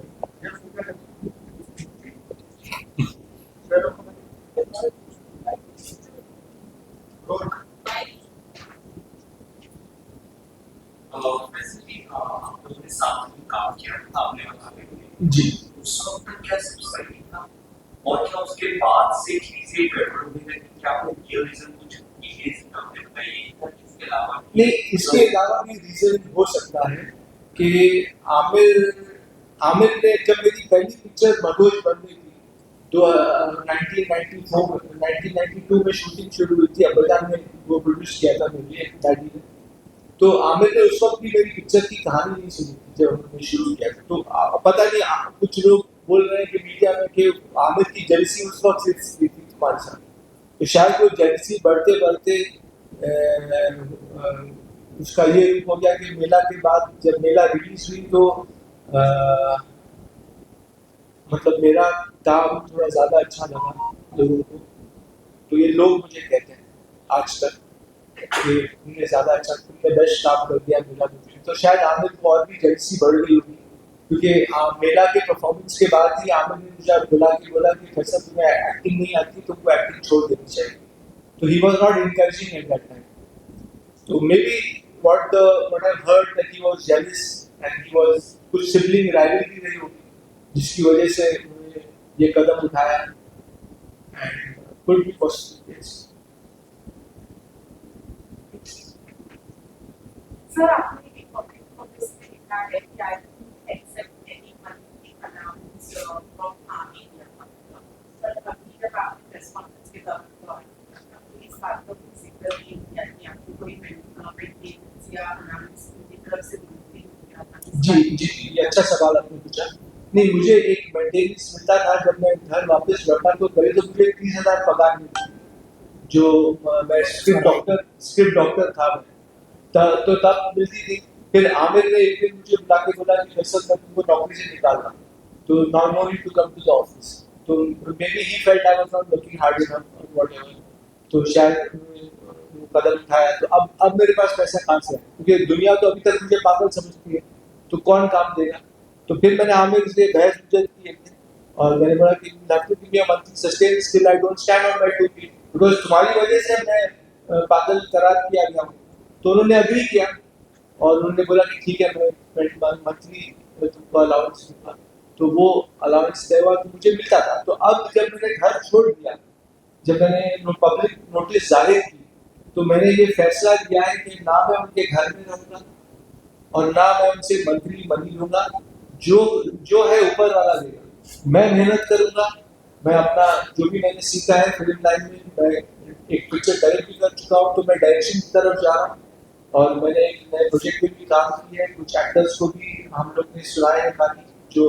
जी, उस वक्त क्या सोसाइटी था और क्या उसके बाद से चीजें गड़बड़ हुई है? क्या आपको ये रीजन कुछ ये इसके अलावा नहीं, इसके अलावा भी रीजन हो सकता है कि आमिर ने, जब मेरी पहली पिक्चर मनोज बन गई थी तो 1992 में शूटिंग शुरू हुई थी, अब्बाजान ने वो प्रोड्यूस किया था मेरे लिए, डैडी ने। तो आमिर ने उस वक्त भी मेरी पिक्चर की कहानी नहीं सुनी थी जब उन्होंने शुरू किया था। तो पता नहीं, कुछ लोग बोल रहे हैं कि मीडिया में कि आमिर की जेलसी उस वक्त से थी तुम्हारे साथ। तो शायद वो जेलसी बढ़ते बढ़ते उसका ये रूप हो गया कि मेला के बाद जब मेला रिलीज हुई तो मतलब मेरा काम थोड़ा ज़्यादा अच्छा लगा लोगों को। तो ये लोग मुझे कहते हैं आज तक कि तुमने ज़्यादा अच्छा, तुमने बेस्ट काम कर दिया मेला में। तो शायद आमिर को और भी जेलसी बढ़ गई होगी, क्योंकि मेला के परफॉर्मेंस के बाद ही आमिर ने मुझे बोला कि फैसल तुम्हें एक्टिंग नहीं आती, तुमको एक्टिंग छोड़ देनी चाहिए। तो ही was not encouraging at that time. तो maybe what I've heard that he was jealous and he was कुछ सिबलिंग राइवलरी रही होगी, जिसकी वजह से उन्होंने ये कदम उठाया। And could be possible, yes. Sir, आपने एक public office में लिखा है कि I don't accept any money allowance from army या सर अभी तक आपने रेस्पॉन्स के दौरान इस बात को consider नहीं किया कि आपको कोई maintenance या allowance की तरफ से मिलती है? जी, ये अच्छा सवाल आपने पूछा। नहीं, मुझे एक मेंटेनेंस मिलता था जब मैं घर वापस लौटा, तो पहले तो मुझे 30,000 पगार मिलती, जो मैं स्क्रिप्ट डॉक्टर था मैं, तो तब मिलती थी। फिर आमिर ने एक दिन मुझे बुला के बोला कि फैसल मैं तुमको नौकरी से निकालना, तो now no need to come to the office. तो maybe he felt I was not working hard enough और व्हाटएवर, तो शायद कदम उठाया। तो अब मेरे पास पैसा कहाँ से है, क्योंकि दुनिया तो अभी तक मुझे पागल समझती है, तो कौन काम देगा। तो फिर मैंने आमिर से बहस की एक दिन, और मैंने बोला कि monthly sustain still I don't stand on my 2 feet, because तुम्हारी वजह से मैं पागल करार किया गया हूँ। तो उन्होंने अग्री किया और उन्होंने बोला कि ठीक है, मैं मंथली तुमको अलाउंस दूंगा। तो वो अलाउंस तय हुआ तो मुझे मिलता था। तो अब जब मैंने घर छोड़ दिया, जब मैंने पब्लिक नोटिस जाहिर की, तो मैंने ये फैसला किया है कि ना मैं उनके घर में रहूँगा और ना मैं उनसे मंथली मनी लूँगा। जो है ऊपर वाला देगा। मैं मेहनत करूँगा, मैं अपना जो भी मैंने सीखा है फिल्म लाइन में, मैं एक पिक्चर डायरेक्ट भी कर चुका हूँ, तो मैं डायरेक्शन की तरफ जा रहा हूँ। और मैंने एक नए प्रोजेक्ट में भी काम किया है, कुछ एक्टर्स को भी हम लोग ने सुनाए हैं, बाकी जो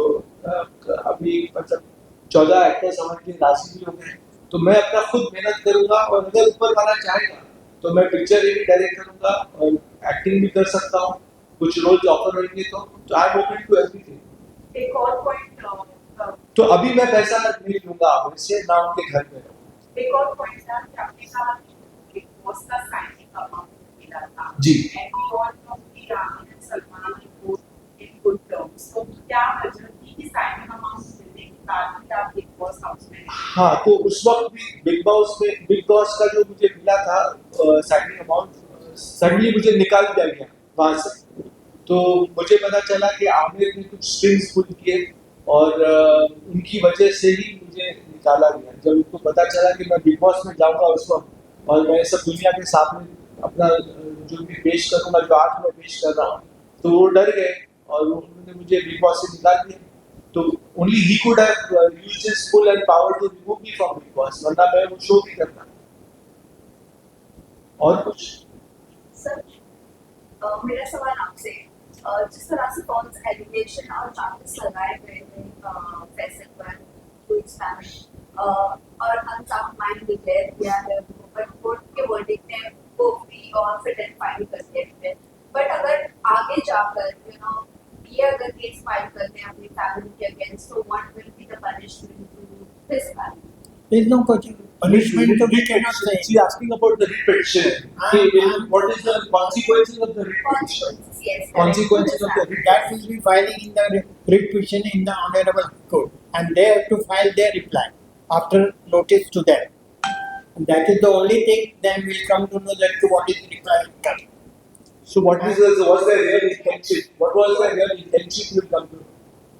अभी मतलब 14 एक्टर्स हमारे राशि भी हो गए। तो मैं अपना खुद मेहनत करूँगा, और अगर ऊपर वाला चाहेगा तो मैं पिक्चर भी डायरेक्ट करूँगा और एक्टिंग भी कर सकता हूँ। कुछ रोल्स ऑफर होंगे तो I am open to everything. एक और पॉइंट तो अभी मैं पैसा नहीं लूंगा आपसे, ना उनके घर में रहूंगा। एक और पॉइंट था कि आपने कहा कि बिग बॉस का साइनिंग अमाउंट मिला था जी। एंड वी ऑल नो कि Aamir and Salman in good terms, तो क्या वजह थी कि साइनिंग अमाउंट मिलने के बाद भी आप बिग बॉस हाउस में? हाँ, तो उस वक्त भी बिग बॉस का जो मुझे मिला था साइनिंग अमाउंट, सडनली मुझे निकाल दिया गया वहां से। तो मुझे पता चला कि आमिर ने कुछ स्ट्रिंग्स पुल किए और उनकी वजह से ही मुझे निकाला गया। जब उनको पता चला कि मैं बिग बॉस में जाऊंगा उस वक्त और मैं सब दुनिया के सामने अपना जो भी पेश करूंगा, जो आज मैं पेश कर रहा हूँ, तो वो डर गए और उन्होंने मुझे बिग बॉस से निकाल दिया। तो only he could have used his full and power to remove me from Bigg Boss, वरना मैं वो शो भी करता। और कुछ सर, मेरा सवाल आपसे, जिस तरह से कॉल्स एलिगेशन और चार्जेस लगाए गए थे फैसल पर, और अनसाफ माइंड डिक्लेयर किया है, बट कोर्ट के वर्डिक्ट ने वो फ्री और फिट एंड फाइन कर दिए थे। बट अगर आगे जाकर ये अगर केस फाइल करते हैं अपनी फैमिली के अगेंस्ट, तो what will be the punishment to his family? There is no punishment, so we cannot say. She asking about the writ petition. What is the consequences of the writ petition? Consequences, yes. Consequences of the writ. That will be filing in the writ petition in the Honorable Court, and they have to file their reply after notice to them. And that is the only thing. Then we'll come to know that what is the reply coming. So what was their real intention? What was their real intention will come to know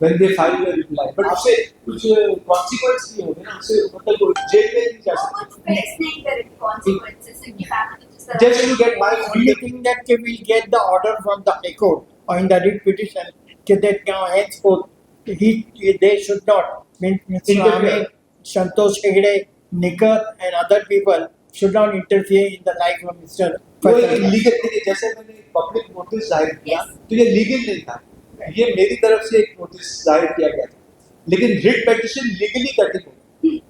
when they file their reply. But उससे कुछ consequence नहीं होंगे ना, उससे मतलब jail में नहीं जा सकते। फेस नहीं करेंगे consequences की फैमिली जिस तरह Just to get my Only thing that we will get the order from the High Court or in the writ petition that now henceforth they should not, Mr. Interfere. Amir, Santosh Hegde, Nikar and other people should not interfere in the life of Mr. वो Faisal. Legal देखिए, जैसे मैंने public notice जाहिर किया Yes. तो ये legal नहीं था, ये मेरी तरफ से एक नोटिस जाहिर किया गया था। लेकिन रिट पिटीशन लीगली कटिंग होगी,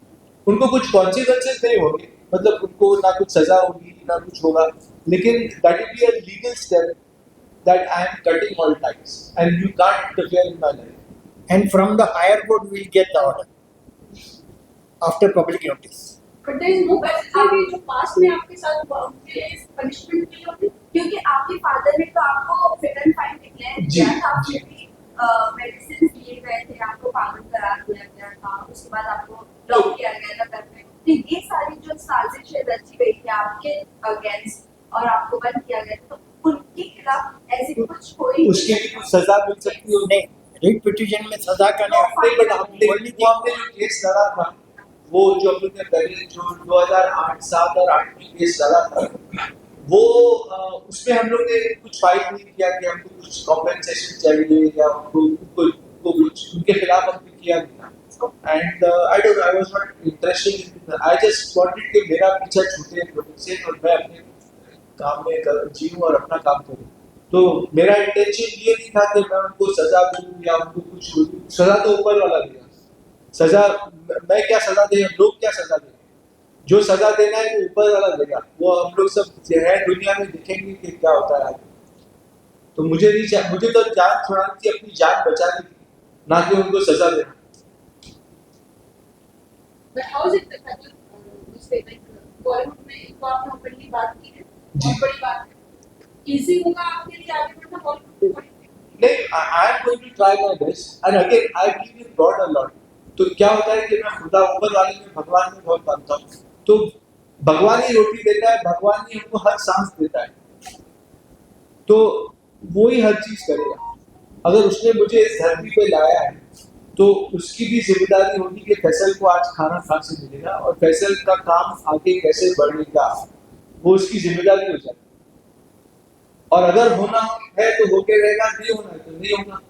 उनको कुछ कॉन्सिक्वेंसेस नहीं होंगे, मतलब उनको ना कुछ सजा होगी ना कुछ होगा, लेकिन that will be a legal step that I am cutting all times and you can't interfere in my life. And from the higher court we will get the order after public notice. But there is no precedent जो past में आपके साथ हुआ उनके लिए punishment नहीं होती, क्योंकि आपके फादर ने तो आपको फिट एंड फाइन डिक्लेयर जी, किया था, जी। आपके भी मेडिसिन दिए गए थे, आपको पागल करार दिया गया था, उसके बाद आपको लॉक किया गया था घर में। तो ये सारी जो साजिशें रची गई थी आपके अगेंस्ट और आपको बंद किया गया था, तो उनके खिलाफ ऐसी कुछ कोई उसके लिए कुछ सजा मिल सकती है नहीं, रिट पिटीशन में सजा का नहीं। नहीं, बट हमने जो केस लड़ा था, वो जो हम लोग ने पहले जो 2008, 7 और 8 में केस लड़ा था, वो उसमें हम लोग ने कुछ फाइट नहीं किया कि हमको कुछ कॉम्पेंसेशन चाहिए या उनको कुछ उनके खिलाफ हमने किया नहीं था। And I was not interested, I just wanted कि मेरा पीछा छूटे प्रोजेक्ट से और मैं अपने काम में जीऊँ और अपना काम करूँ। तो मेरा इंटेंशन ये नहीं था कि मैं उनको सजा दूँ या उनको कुछ, सजा तो ऊपर वाला दिया, सजा मैं क्या सजा दे, लोग क्या सजा दें, जो सजा देना है वो ऊपर वाला देगा, वो हम लोग सब है दुनिया में देखेंगे कि क्या होता है आगे। तो मुझे तो जान छुड़ानी थी, अपनी जान बचानी थी, ना कि उनको सजा देना। but how is it that Bollywood में एक बार आपने ओपनली बात की है, बहुत बड़ी बात है, इजी होगा आपके लिए आगे बढ़ना बॉलीवुड में? नहीं, I am going to try my best and again I believe in God a lot. तो क्या होता है कि मैं खुदा ऊपर वाले में, भगवान में बहुत मानता हूँ, तो भगवान ही रोटी देता है, भगवान ही हमको हर सांस देता है, तो वो ही हर चीज करेगा। अगर उसने मुझे इस धरती पे लाया है तो उसकी भी जिम्मेदारी होगी कि फैसल को आज खाना कहाँ से मिलेगा और फैसल का काम आगे कैसे बढ़ेगा, वो उसकी जिम्मेदारी हो जाती है। और अगर होना है तो होके रहेगा, नहीं होना है तो नहीं होगा।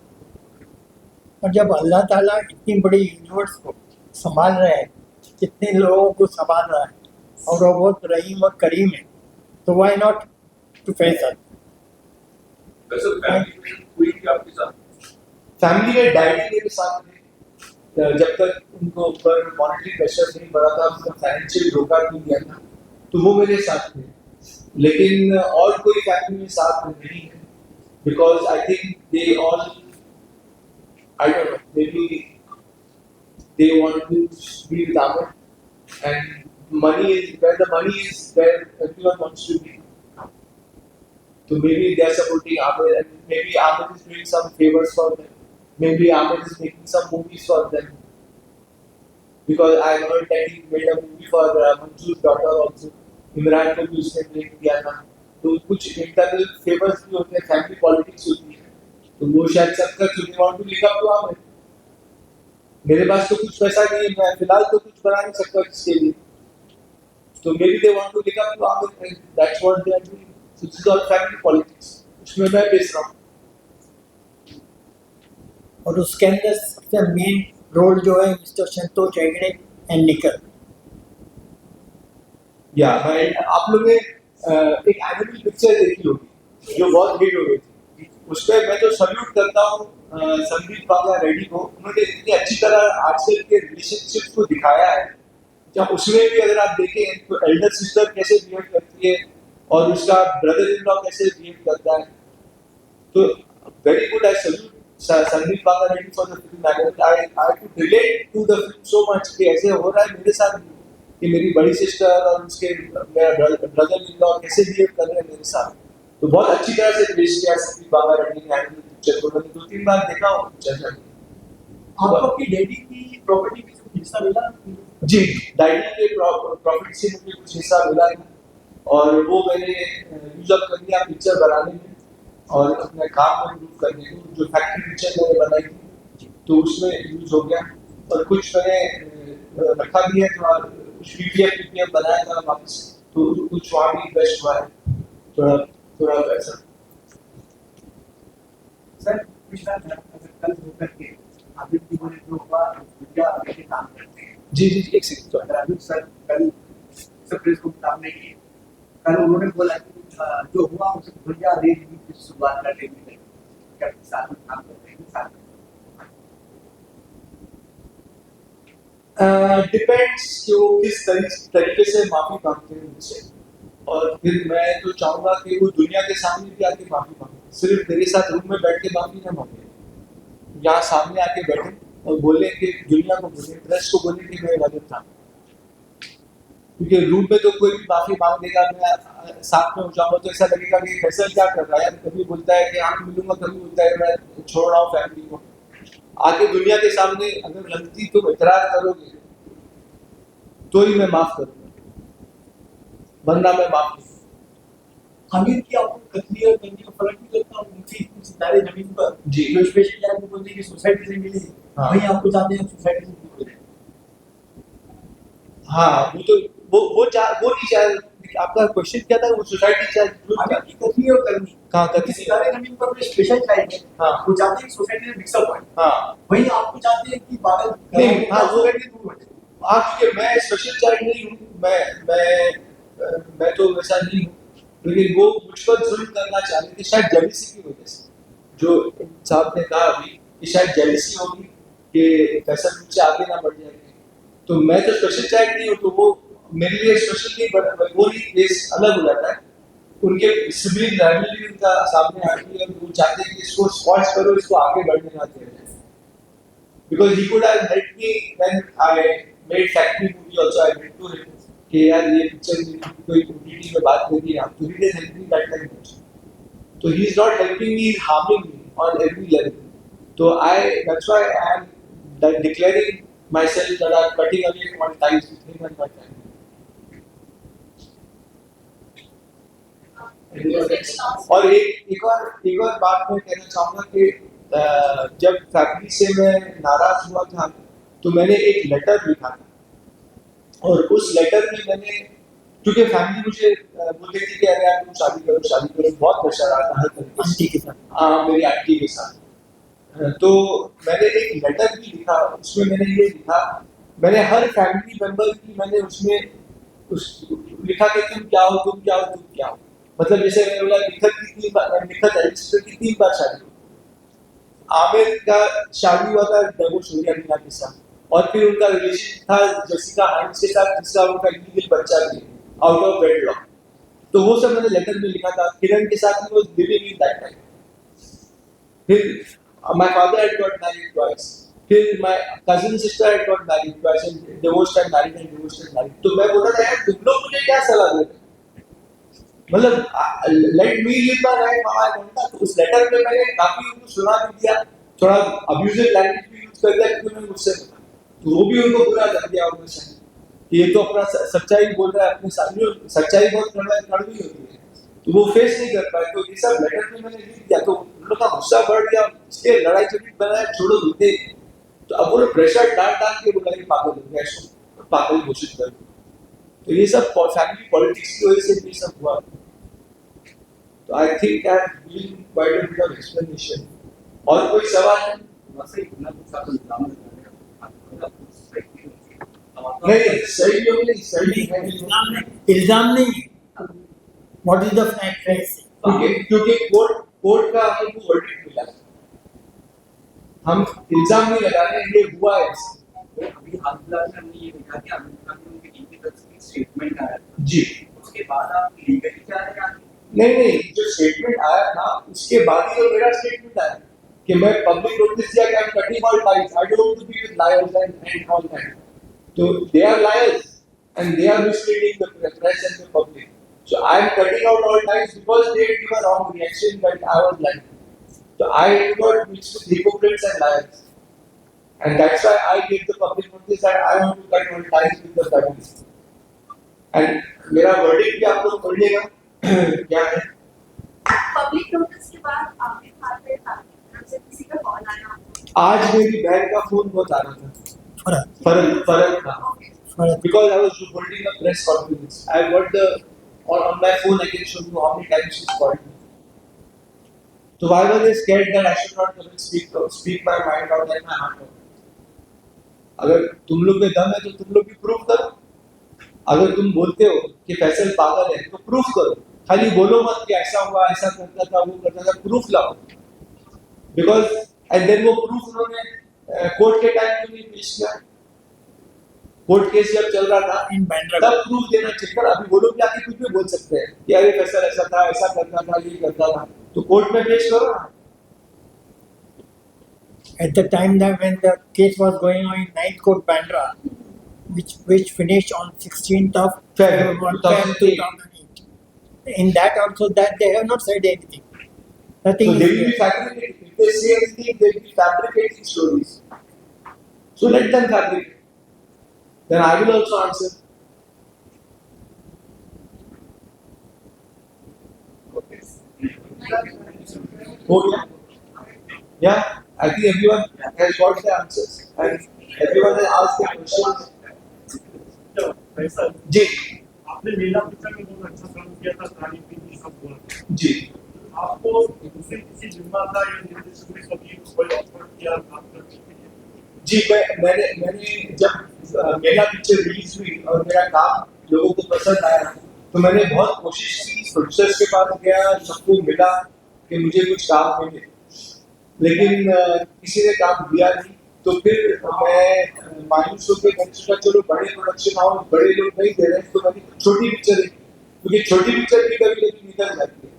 और जब अल्लाह ताला इतनी बड़ी यूनिवर्स को संभाल रहा है, कितने लोगों को संभाल रहा है और वो बहुत रहीम और करीम है, तो व्हाई नॉट टू फैसल। वैसे फैमिली में कोई भी आपके साथ? फैमिली में डैडी मेरे साथ थे, जब तक उनको ऊपर मॉनेटरी प्रेशर नहीं पड़ा था, उनका फाइनेंशियल धोखा नहीं दिया था, तो वो मेरे साथ थे। लेकिन और कोई फैमिली में साथ में नहीं है, because I think they all, I don't know, maybe they want to be with Amir, and money is where the money is, where everyone wants to be. So maybe they are supporting Amir, and maybe Amir is doing some favors for them. Maybe Amir is making some movies for them. Because I heard that he made a movie for Manju's daughter also. Imran को भी उसने break किया था. तो कुछ internal favours भी होते हैं, फैमिली पॉलिटिक्स होती है. तो वो शायद सबका चुने want to link up to Aamir. मेरे पास तो कुछ पैसा नहीं है, मैं फिलहाल तो कुछ बना नहीं सकता इसके लिए. तो maybe they want to link up to Aamir, that's what they are doing. So this is all family politics. उसमें मैं बेच रहा हूँ. और उसके अंदर सबसे मेन रोल जो है मिस्टर संतोष हेगड़े एंड निकल. या आप लोग ने एक एनिमल पिक्चर देखी होगी जो बहुत हिट हो गई थी. उसमें मैं तो सल्यूट करता हूँ संदीप बाबा रेड्डी को. उन्होंने इतनी अच्छी तरह आजकल के रिलेशनशिप को दिखाया है. जब उसमें भी अगर आप देखें तो एल्डर सिस्टर कैसे बिहेव करती है और उसका ब्रदर इन लॉ कैसे बिहेव करता है. तो very good. I salute Sandeep Baba Reddy for the film. I could relate to the film so much कि ऐसे हो रहा है मेरे साथ भी, कि मेरी बड़ी सिस्टर और उसके मेरा ब्रदर इन लॉ कैसे बिहेव कर रहे हैं मेरे साथ. तो बहुत अच्छी तरह से पेश किया संदीप बाबा रेड्डी ने एनिमल पिक्चर को. मैंने 2-3 बार देखा वो पिक्चर. आपको अपनी डैडी की प्रॉपर्टी में कुछ हिस्सा मिला? जी, डैडी के प्रॉपर्टी से मुझे कुछ हिस्सा मिला है और वो मैंने यूज अप कर दिया पिक्चर बनाने में और अपने काम में इम्प्रूव करने में. जो फैक्ट्री पिक्चर मैंने बनाई थी तो उसमें यूज हो गया. और कुछ मैंने रखा भी है, थोड़ा पीपीएफ बनाया था वापस, तो कुछ वहाँ भी इन्वेस्ट हुआ है थोड़ा पैसा. सर कुछ अगर कल होकर के अभी ने जो हुआ मीडिया आगे के काम करते हैं. जी जी एक सेकंड. तो अगर अभी सर कल सब प्रेस को सामने की कल उन्होंने बोला कि जो हुआ उसे मीडिया रेट की शुरुआत करने में क्या साथ में काम करते हैं साथ. डिपेंड्स कि वो किस तरीके से माफी मांगते हैं मुझसे. और फिर मैं तो चाहूंगा कि वो दुनिया के सामने भी आके माफी मांगे. सिर्फ मेरे साथ रूम में बैठ के माफी ना मांगे, यहाँ सामने आके बैठे और बोले कि दुनिया को बोले, प्रेस को बोले कि मैं गलत था. क्योंकि रूम में तो कोई भी माफी मांग देगा, मैं साथ में हो जाऊंगा तो ऐसा लगेगा कि फैसल क्या कर रहा है. कभी बोलता है कि हाँ मिलूंगा, कभी बोलता है मैं छोड़ रहा हूँ फैमिली को. आगे दुनिया के सामने अगर गलती तुम इकरार करोगे तो ही मैं माफ करूंगा, वरना मैं माफ नहीं. आमिर की आपको कतली और करने का फर्क नहीं लगता? उनकी सितारे जमीन पर जी. जो स्पेशली आपको बोलते हैं कि सोसाइटी से मिले, हाँ. वही आपको जाते हैं सोसाइटी से मिले. हाँ वो तो वो नहीं चाहे. आपका क्वेश्चन क्या था? वो सोसाइटी चाहे आमिर की कतली और करनी कहाँ कि करती सितारे जमीन पर कोई स्पेशल चाइल्ड है, हाँ. वो जाते हैं सोसाइटी में मिक्सअप है. हाँ वही आपको चाहते हैं कि बादल नहीं, हाँ, वो- सोसाइटी दूर हो जाए. हाँ. क्योंकि मैं स्पेशल चाइल्ड नहीं हूँ. मैं तो वैसा नहीं हूँ. लेकिन वो मुझ पर जुल्म करना चाह रहे थे शायद जेलसी की वजह से. जो साहब ने कहा अभी कि शायद जेलसी होगी कि फैसल मुझसे आगे ना बढ़ जाएंगे. तो मैं तो स्पेशल चाइल्ड नहीं हूँ, तो वो मेरे लिए स्पेशल नहीं, बट वो ही केस अलग हो जाता है. उनके सिबलिंग फैमिली उनका सामने आती है, वो चाहते हैं कि इसको स्पॉन्स करो, इसको आगे बढ़ने ना दिया जाए. Because he could have helped me when I made factory movie also. I went to him कि यार ये पिक्चर कोई OTT में बात करिए आप, तो he didn't help me that time much. So he is not helping me, he is harming me on every level. So that's why I am declaring myself that I am cutting away my ties with him and my family. और एक और बात मैं कहना चाहूँगा कि जब factory से मैं नाराज हुआ था तो मैंने एक लेटर लिखा था. और उस लेटर में मैंने, क्योंकि फैमिली मुझे बोलती थी कि अरे यार तुम शादी करो, बहुत प्रेशर आता है आंटी के साथ. हाँ मेरी आंटी के साथ. तो मैंने एक लेटर भी लिखा. उसमें मैंने ये लिखा, मैंने हर फैमिली मेंबर की मैंने उसमें लिखा कि तुम क्या हो. मतलब जैसे मैंने बोला निखत एलिस्टर की 3 बार शादी हुई. आमिर का शादी हुआ था डिवोर्स हो गया मीना के साथ, और फिर उनका रिलेशन था जसिका हाइंस के साथ, जिसका उनका लीगल बच्चा भी आउट ऑफ वेडलॉक. तो वो सब मैंने लेटर में लिखा था. किरण के साथ भी वो लिविंग इन दैट टाइम. फिर my father had got married twice. फिर my cousin sister had got married twice and divorced and married and divorced and married. तो मैं बोला था यार तुम लोग मुझे क्या सलाह दे रहे हो? मतलब let me live my life how I want. तो उस लेटर में मैंने काफी उनको सुना भी दिया, थोड़ा abusive language भी यूज कर दिया क्योंकि मैं मुझसे तो वो भी उनको बुरा लग गया उनसे कि ये तो अपना सच्चाई बोल रहा है अपने सामने, सच्चाई बहुत कड़वी होती है तो वो फेस नहीं कर पाए। तो ये सब लेटर में मैंने लिख दिया तो उन लोगों का गुस्सा बढ़ गया, इसके लड़ाई झगड़ी बनाया छोड़ो देते। तो अब वो प्रेशर डाल के बोला कि पागल हो गया, इसको पागल घोषित कर दो। तो ये सब फैमिली पॉलिटिक्स की वजह से ये सब हुआ। तो I think I have been quite a bit of explanation. और कोई सवाल है? वैसे इतना कुछ आप इल्जाम लगा नहीं सही क्यों नहीं, सही नहीं, इल्जाम नहीं। What is the fact? क्योंकि कोर्ट का हमें वो वर्डिक्ट मिला, हम इल्जाम नहीं लगा रहे, ये हुआ है। अभी हाल फिलहाल में हमने ये देखा कि आमिर खान ने उनके टीवी पर स्टेटमेंट आया था जी, उसके बाद आप लीगली जा रहे हैं? नहीं जो स्टेटमेंट आया था उसके बाद ही तो मेरा स्टेटमेंट आया कि मैं पब्लिक नोटिस दिया कि I am cutting all ties, I don't want to be with liars and all that. तो they are liars and they are misleading the press and the public. So I am cutting out all ties because they give a wrong reaction that I was lying. So I do not mix with hypocrites and liars, and that's why I gave the public notice that I want to cut all ties with the family. And मेरा verdict भी आप लोग पढ़ लेगा क्या है? Public notice के बाद आपके खाते से किसी का कॉल आया? आज मेरी बहन का फोन बहुत आ रहा था, फरक था, because I was holding a press conference. I got the or on my phone I can show you how many times she's called me. So why was I scared that I should not come and speak my mind out and my heart out? अगर तुम लोग में दम है तो तुम लोग भी प्रूफ करो। अगर तुम बोलते हो कि फैसल पागल है तो प्रूफ करो, खाली बोलो मत कि ऐसा हुआ, ऐसा करता था, वो करता था, प्रूफ लाओ। Because and then वो प्रूफ उन्होंने कोर्ट के टाइम में नहीं पेश किया। कोर्ट केस जब चल रहा था तब प्रूफ देना चाहिए था। अभी वो लोग जाके कुछ भी बोल सकते हैं कि अरे फैसल ऐसा था, ऐसा करता था, ये करता था, तो कोर्ट में पेश करो ना। At the time that when the case was going on in Ninth Court Bandra, which finished on 16th of February 2008, in that also that they have not said anything. Nothing. So they will be fabricating. If they say anything, they will be fabricating stories. So let them fabricate. Then I will also answer. Okay. Oh yeah, yeah. I think everyone has got the answers and everyone has asked their questions. जी, आपने मेला picture में बहुत अच्छा काम किया था, तारीफ भी सब बोला। जी। आपको दूसरे किसी निर्माता या निर्देशक ने कभी कोई ऑफर किया काम करने के लिए? जी, मैंने जब मेरा पिक्चर रिलीज हुई और मेरा काम लोगों को पसंद आया तो मैंने बहुत कोशिश की, प्रोड्यूसर्स के पास गया, सबको मिला कि मुझे कुछ काम मिले, लेकिन किसी ने काम दिया नहीं। तो फिर मैं मायूस होकर मैंने सोचा चलो बड़े प्रोडक्शन हाउस, बड़े लोग नहीं दे रहे तो मैंने छोटी पिक्चर देखी, क्योंकि छोटी पिक्चर भी कभी कभी निकल जाती है।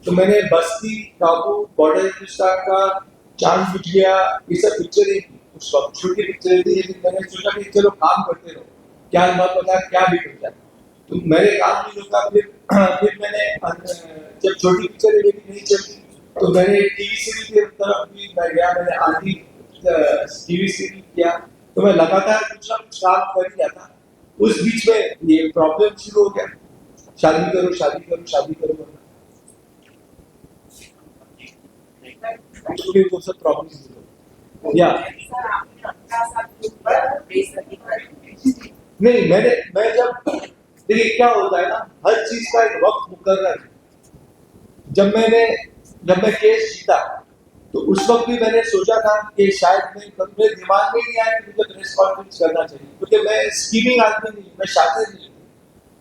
तो मैंने बस्ती, काबू, बॉर्डर हिंदुस्तान का, चांद बुझ गया, ये सब पिक्चर उस वक्त छोटी पिक्चर थी, लेकिन मैंने सोचा कि चलो काम करते रहो, क्या मत पता क्या भी करता है। तो मैंने काम नहीं रोका। फिर मैंने जब छोटी पिक्चर नहीं चली तो मैंने टीवी सीरीज की तरफ भी मैं गया, मैंने आधी टीवी सीरीज किया। तो मैं लगातार कुछ ना कुछ काम कर ही रहा था। उस बीच में ये प्रॉब्लम शुरू हो गया, शादी करो शादी करो शादी करो, फिर वो सब प्रॉब्लम या नहीं। मैं जब देखिए क्या होता है ना, हर चीज का एक वक्त मुकर्रर है। जब मैं केस जीता तो उस वक्त भी मैंने सोचा था कि शायद मेरे दिमाग में नहीं आया कि मुझे प्रेस कॉन्फ्रेंस करना चाहिए, क्योंकि मैं स्कीमिंग आदमी नहीं, मैं शातिर नहीं।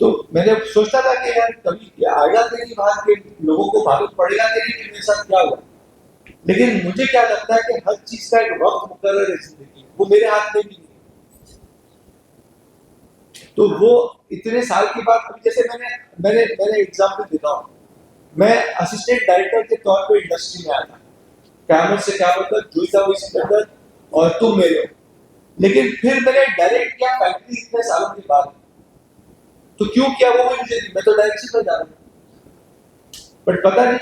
तो मैंने सोचता था कि यार कभी आएगा तेरी बात के लोगों को मालूम पड़ेगा कि मेरे साथ क्या हुआ। लेकिन मुझे क्या लगता है कि हर चीज का एक वक्त मुकर्रर है जिंदगी, वो मेरे हाथ में भी नहीं। तो वो इतने साल के बाद, जैसे मैंने एग्जाम्पल देता हूँ, मैं असिस्टेंट डायरेक्टर के तौर पे इंडस्ट्री में आया था। कैमरे से क्या मतलब जो था वही सिकंदर और तुम मेरे हो। लेकिन फिर मैंने डायरेक्ट किया फैक्ट्री इतने सालों के बाद, तो क्यों किया वो भी मुझे, मैं तो डायरेक्शन में जा रहा हूँ, बट पता नहीं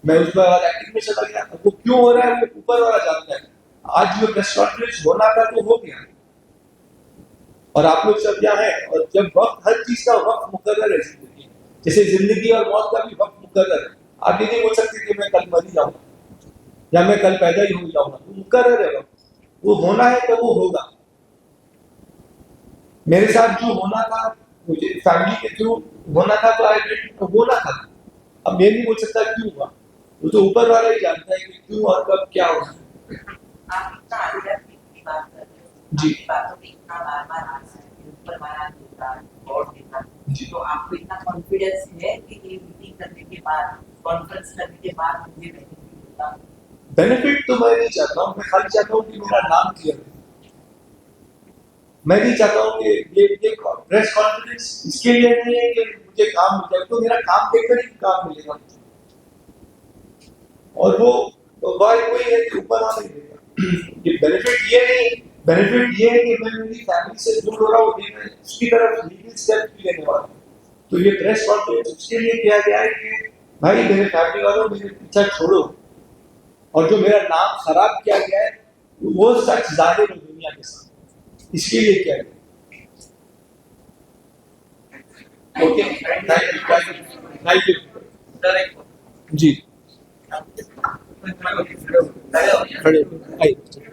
मैं उसके बाद एक्टिंग में चला गया। अब वो क्यों हो रहा है वो ऊपर वाला जानता है। आज जो प्रेस कॉन्फ्रेंस होना था तो हो गया, और आप लोग सब यहाँ हैं, और जब वक्त, हर चीज का वक्त मुकर्रर है जिंदगी, जैसे जिंदगी और मौत का भी वक्त मुकर्रर है। आप ये नहीं बोल सकते कि मैं कल मर ही जाऊंगा या मैं कल पैदा ही हो जाऊंगा, वो मुकर्रर है वक्त, वो होना है तो वो होगा। मेरे साथ जो होना था, मुझे फैमिली के थ्रू होना था, तो आई होना था। अब मैं नहीं बोल सकता क्यों हुआ, वो तो ऊपर वाला ही जानता है कि क्यों और कब क्या होगा। आप इतना आध्यात्मिक की बात कर रहे हो, जी। आपकी बातों में इतना बार-बार आ रहा है कि ऊपर वाला देता है, गॉड देता है। जी। तो आपको इतना कॉन्फिडेंस है कि ये मीटिंग करने के बाद, कॉन्फ्रेंस करने के बाद मुझे बेनिफिट होगा? बेनिफिट तो मैं नहीं चाहता हूँ, मैं खाली चाहता हूँ कि मेरा नाम क्लियर हो। मैं नहीं चाहता हूँ कि ये प्रेस कॉन्फ्रेंस इसके लिए नहीं है कि मुझे काम मिल जाए, तो मेरा काम देखकर ही काम मिलेगा मुझे। और वो वही है कि ऊपर वाला ही देगा। ये बेनिफिट ये नहीं, बेनिफिट ये है कि मैं मेरी फैमिली से दूर हो रहा हूँ, मैं उसकी तरफ लीगल स्टेप भी लेने वाला हूँ। तो ये प्रेस कॉन्फ्रेंस उसके लिए किया गया है कि भाई मेरे फैमिली वालों मेरे पीछा छोड़ो, और जो मेरा नाम खराब किया गया है वो सच जाहिर हो दुनिया के सामने, इसके लिए किया गया। ओके, थैंक यू जी। खड़े आइए।